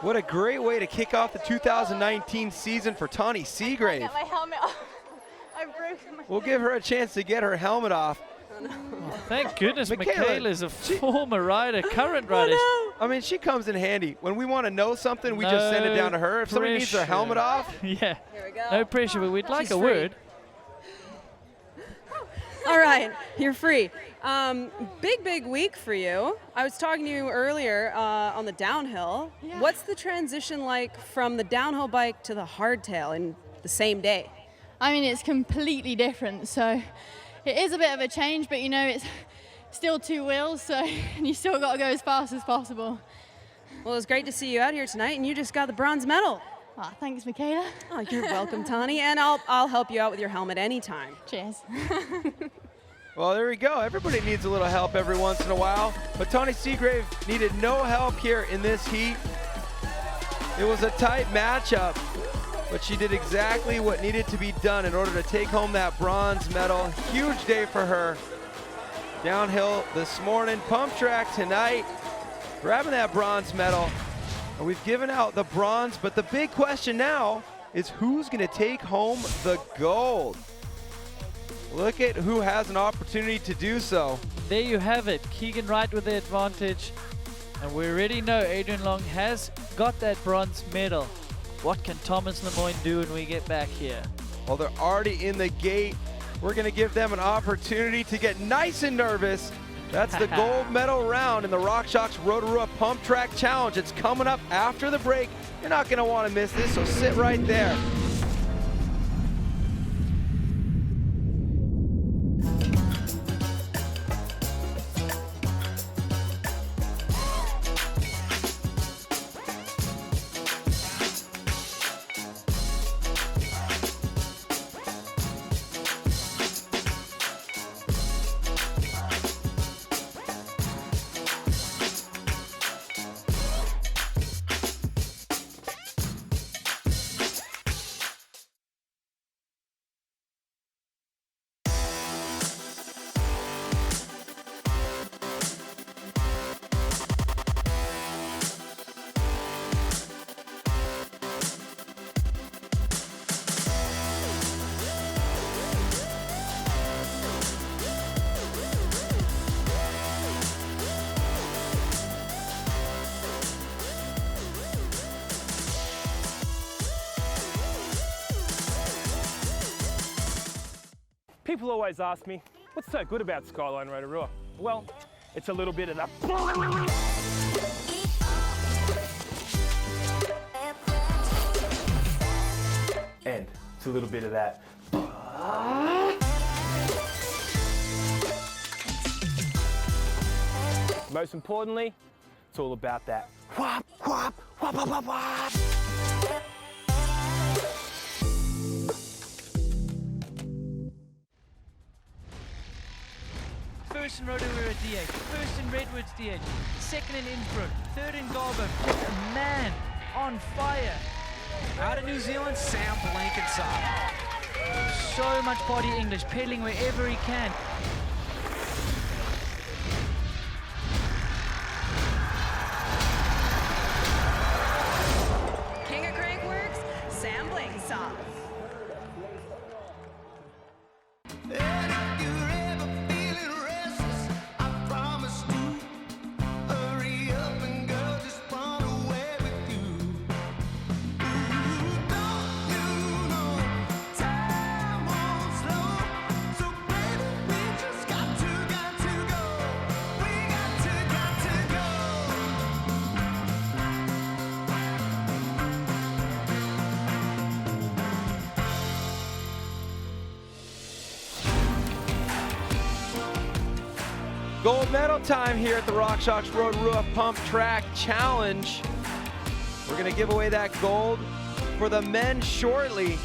What a great way to kick off the 2019 season for Tani Seagrave. Get my helmet off. I broke my We'll give her a chance to get her helmet off. Oh, thank goodness Michaela's a former rider, current rider. I mean, she comes in handy. When we want to know something, we just send it down to her. If somebody needs their helmet off. Yeah, no pressure, but we'd like a word. All right, you're free. Big week for you. I was talking to you earlier on the downhill. Yeah. What's the transition like from the downhill bike to the hardtail in the same day? I mean, it's completely different. So it is a bit of a change, but you know, it's still two wheels, so you still got to go as fast as possible. Well, it's great to see you out here tonight, and you just got the bronze medal. Oh, thanks, Michaela. Oh, you're welcome, Tani, and I'll help you out with your helmet anytime. Cheers. Well, there we go. Everybody needs a little help every once in a while, but Tani Seagrave needed no help here in this heat. It was a tight matchup, but she did exactly what needed to be done in order to take home that bronze medal. Huge day for her. Downhill this morning, pump track tonight, grabbing that bronze medal. And we've given out the bronze, but the big question now is who's going to take home the gold? Look at who has an opportunity to do so. There you have it. Keegan Wright with the advantage. And we already know Adrian Long has got that bronze medal. What can Thomas Lemoyne do when we get back here? Well, they're already in the gate. We're going to give them an opportunity to get nice and nervous. That's the gold medal round in the RockShox Rotorua Pump Track Challenge. It's coming up after the break. You're not going to want to miss this, so sit right there. People always ask me, what's so good about Skyline Rotorua? Well, it's a little bit of that. And it's a little bit of that. Most importantly, it's all about that. Whop, whop, whop, whop, whop, whop. First in Rotorua DH, first in Redwoods DH, second in Innsbruck, third in Garbo. Just a man on fire. Out of New Zealand, Sam Blankenship. So much body English, pedaling wherever he can. King of Crankworx, Sam Blankenship. Gold medal time here at the RockShox Rotorua Pump Track Challenge. We're gonna give away that gold for the men shortly.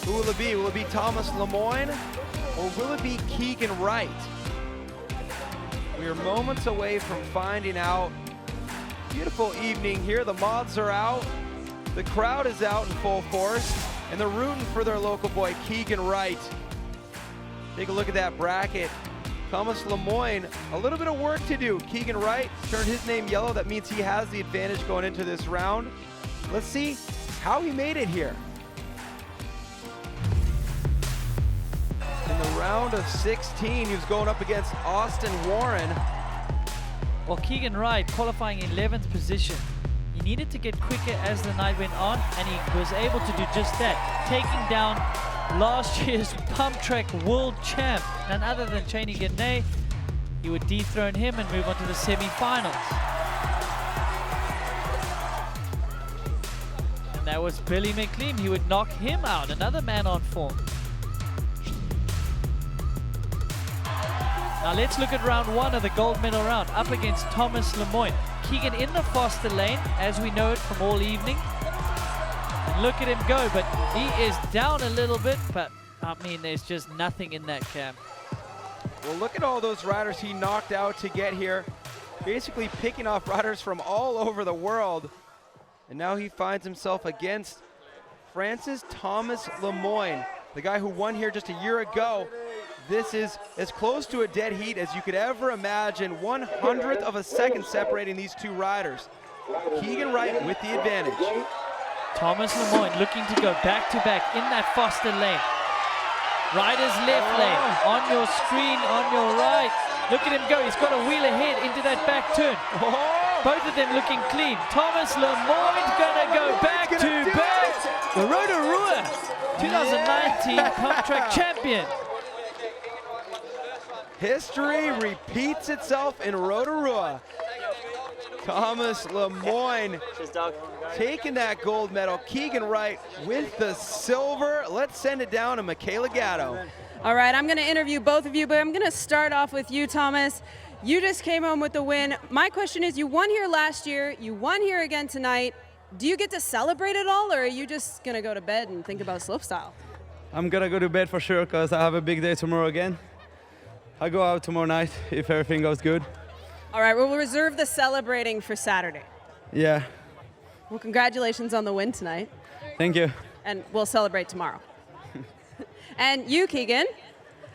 Who will it be? Will it be Thomas Lemoyne or will it be Keegan Wright? We are moments away from finding out. Beautiful evening here. The moths are out. The crowd is out in full force and they're rooting for their local boy, Keegan Wright. Take a look at that bracket. Thomas Lemoyne, a little bit of work to do. Keegan Wright turned his name yellow. That means he has the advantage going into this round. Let's see how he made it here. In the round of 16, he was going up against Austin Warren. Well, Keegan Wright qualifying in 11th position. He needed to get quicker as the night went on, and he was able to do just that, taking down last year's Pump Track World Champ, none other than Cheney Ganay. He would dethrone him and move on to the semi-finals. And that was Billy McLean. He would knock him out, another man on form. Now let's look at round one of the gold medal round, up against Thomas Lemoyne. Keegan in the faster lane, as we know it from all evening. And look at him go, but he is down a little bit, but I mean, there's just nothing in that cam. Well, look at all those riders he knocked out to get here. Basically picking off riders from all over the world. And now he finds himself against Francis Thomas Lemoyne, the guy who won here just a year ago. This is as close to a dead heat as you could ever imagine. 1/100th of a second separating these two riders. Keegan Wright with the advantage. Thomas Lemoyne looking to go back-to-back in that faster lane. Riders left lane, on your screen, on your right. Look at him go, he's got a wheel ahead into that back turn. Both of them looking clean. Thomas Lemoyne's gonna go back-to-back. The Rotorua 2019 Pump Track champion. History repeats itself in Rotorua. Thomas Lemoyne taking that gold medal. Keegan Wright with the silver. Let's send it down to Michaela Gatto. All right, I'm going to interview both of you, but I'm going to start off with you, Thomas. You just came home with the win. My question is, you won here last year, you won here again tonight. Do you get to celebrate it all, or are you just going to go to bed and think about slopestyle? I'm going to go to bed for sure because I have a big day tomorrow again. I go out tomorrow night if everything goes good. All right, well, we'll reserve the celebrating for Saturday. Yeah. Well, congratulations on the win tonight. Thank you. And we'll celebrate tomorrow. And you, Keegan,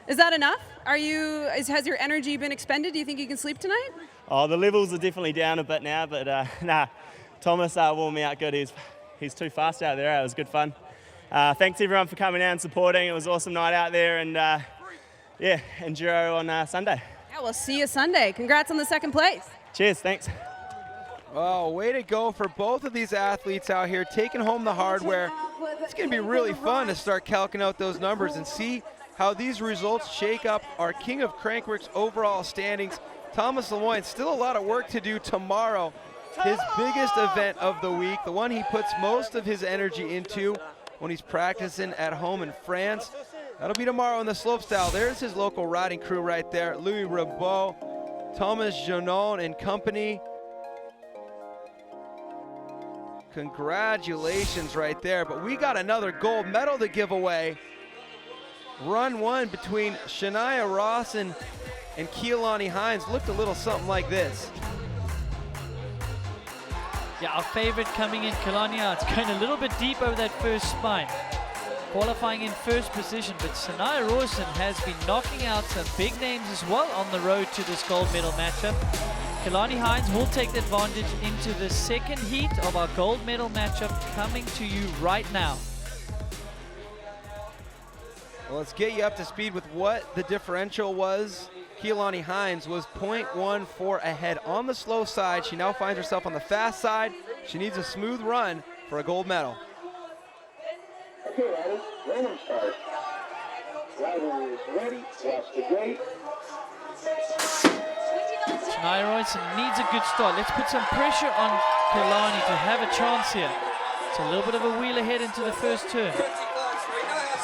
is that enough? Has your energy been expended? Do you think you can sleep tonight? Oh, the levels are definitely down a bit now, but nah, Thomas wore me out good. He's too fast out there. It was good fun. Thanks everyone for coming out and supporting. It was an awesome night out there, and yeah, enduro on Sunday. Yeah, we'll see you Sunday. Congrats on the second place. Cheers, thanks. Oh, way to go for both of these athletes out here, taking home the hardware. It's going to be really fun to start calculating out those numbers and see how these results shake up our King of Crankworx overall standings. Thomas Lemoyne, still a lot of work to do tomorrow. His biggest event of the week, the one he puts most of his energy into when he's practicing at home in France. That'll be tomorrow in the slopestyle. There's his local riding crew right there. Louis Rabeau, Thomas Janon and company. Congratulations right there. But we got another gold medal to give away. Run one between Shania Rawson and Keelani Hines looked a little something like this. Yeah, our favorite coming in, Kelania. It's going a little bit deep over that first spine. Qualifying in first position, but Shania Rawson has been knocking out some big names as well on the road to this gold medal matchup. Keelani Hines will take the advantage into the second heat of our gold medal matchup coming to you right now. Well, let's get you up to speed with what the differential was. Keelani Hines was 0.14 ahead on the slow side. She now finds herself on the fast side. She needs a smooth run for a gold medal. Okay, riders, random start. Rider is ready, watch the gate. Shania Rawson needs a good start. Let's put some pressure on Keelani to have a chance here. It's a little bit of a wheel ahead into the first turn.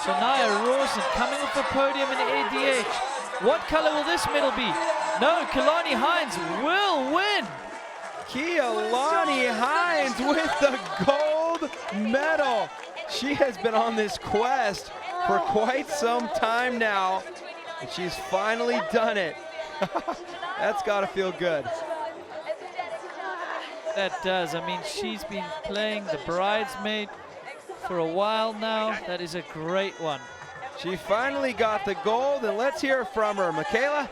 Shania Rawson coming off the podium in ADH. What color will this medal be? No, Kehlani Hines will win. Kehlani Hines with the gold medal. She has been on this quest for quite some time now, and she's finally done it. That's got to feel good. That does. I mean, she's been playing the bridesmaid for a while now. That is a great one. She finally got the gold, and let's hear from her. Michaela?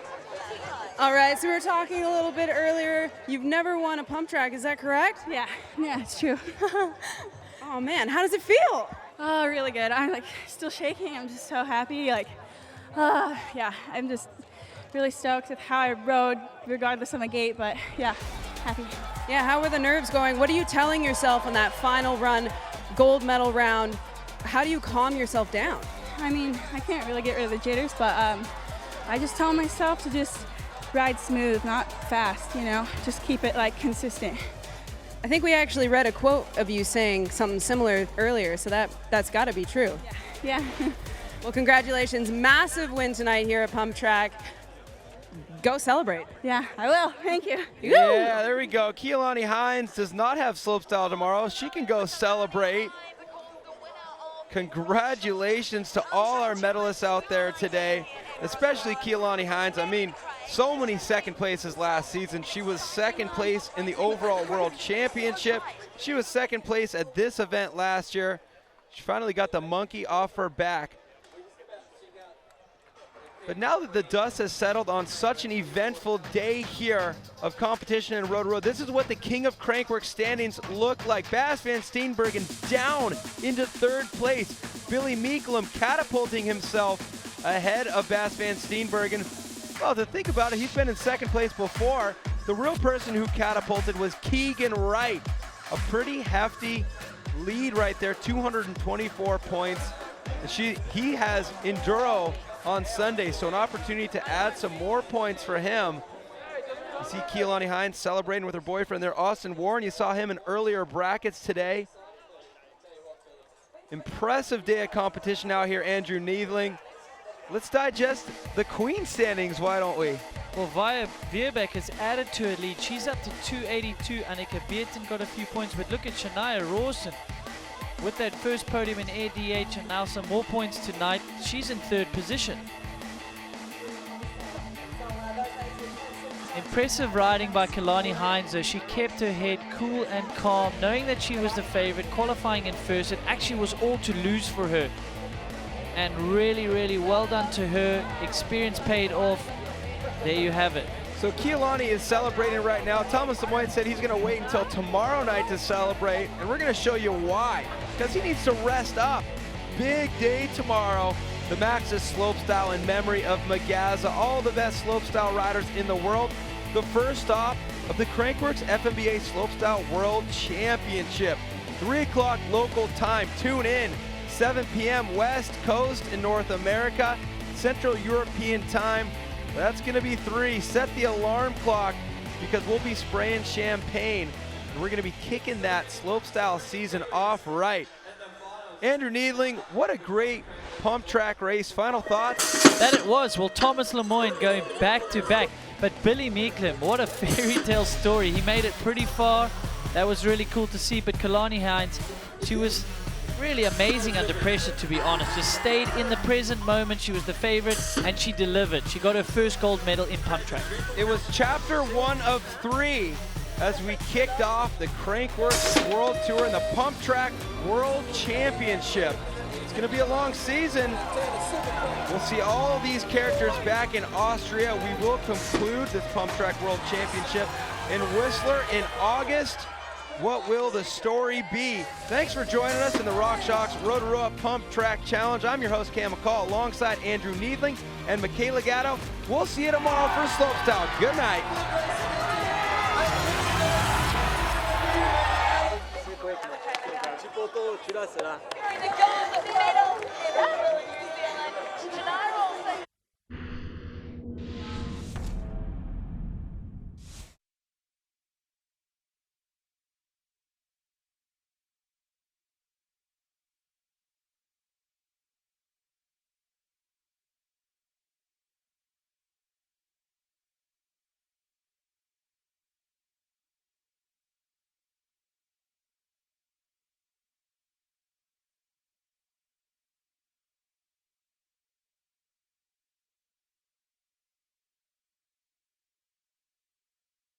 All right, so we were talking a little bit earlier. You've never won a pump track, is that correct? Yeah, it's true. Oh man, how does it feel? Oh, really good. I'm like still shaking. I'm just so happy. Like, yeah, I'm just really stoked with how I rode, regardless of my gait. But yeah, happy. Yeah, how were the nerves going? What are you telling yourself on that final run, gold medal round? How do you calm yourself down? I mean, I can't really get rid of the jitters, but I just tell myself to just ride smooth, not fast, you know, just keep it like consistent. I think we actually read a quote of you saying something similar earlier, so that's got to be true. Yeah. Well, congratulations. Massive win tonight here at Pump Track. Go celebrate. Yeah, I will. Thank you. Yeah, there we go. Kehlani Hines does not have slopestyle tomorrow. She can go celebrate. Congratulations to all our medalists out there today, especially Kehlani Hines. I mean, so many second places last season. She was second place in the overall world championship. She was second place at this event last year. She finally got the monkey off her back. But now that the dust has settled on such an eventful day here of competition in Rotorua, this is what the king of Crankworx standings look like. Bas van Steenbergen down into third place. Billy Meeklem catapulting himself ahead of Bas van Steenbergen. Well, to think about it, he's been in second place before. The real person who catapulted was Keegan Wright. A pretty hefty lead right there, 224 points. He has Enduro on Sunday, so an opportunity to add some more points for him. You see Kehlani Hines celebrating with her boyfriend there, Austin Warren. You saw him in earlier brackets today. Impressive day of competition out here, Andrew Neethling. Let's digest the queen standings, why don't we? Well, Via Veerbeck has added to her lead. She's up to 282. Annika Beerten got a few points, but look at Shania Rawson with that first podium in ADH and now some more points tonight. She's in third position. Impressive riding by Kehlani Hines though. She kept her head cool and calm, knowing that she was the favorite, qualifying in first. It actually was all to lose for her. And really, really well done to her. Experience paid off. There you have it. So Kehlani is celebrating right now. Thomas Lemoyne said he's going to wait until tomorrow night to celebrate, and we're going to show you why. Because he needs to rest up. Big day tomorrow. The Maxxis slopestyle in memory of Magaza. All the best slopestyle riders in the world. The first stop of the Crankworx FMBA Slopestyle World Championship. 3 o'clock local time. Tune in. 7 p.m. West Coast in North America. Central European time. That's going to be 3. Set the alarm clock because we'll be spraying champagne. And we're going to be kicking that slopestyle season off right. Andrew Neethling, what a great pump track race. Final thoughts? That it was. Well, Thomas Lemoyne going back to back. But Billy Meeklem, what a fairy tale story. He made it pretty far. That was really cool to see. But Kehlani Hines, she was really amazing under pressure, to be honest. Just stayed in the present moment. She was the favorite and she delivered. She got her first gold medal in pump track. It was chapter 1 of 3 as we kicked off the Crankworx World Tour and the Pump Track World Championship. It's going to be a long season. We'll see all these characters back in Austria. We will conclude this Pump Track World Championship in Whistler in August. What will the story be? Thanks for joining us in the RockShox Rotorua Pump Track Challenge. I'm your host, Cam McCall, alongside Andrew Neethling and Michaela Gatto. We'll see you tomorrow for Slopestyle. Good night. Here are the gold medal.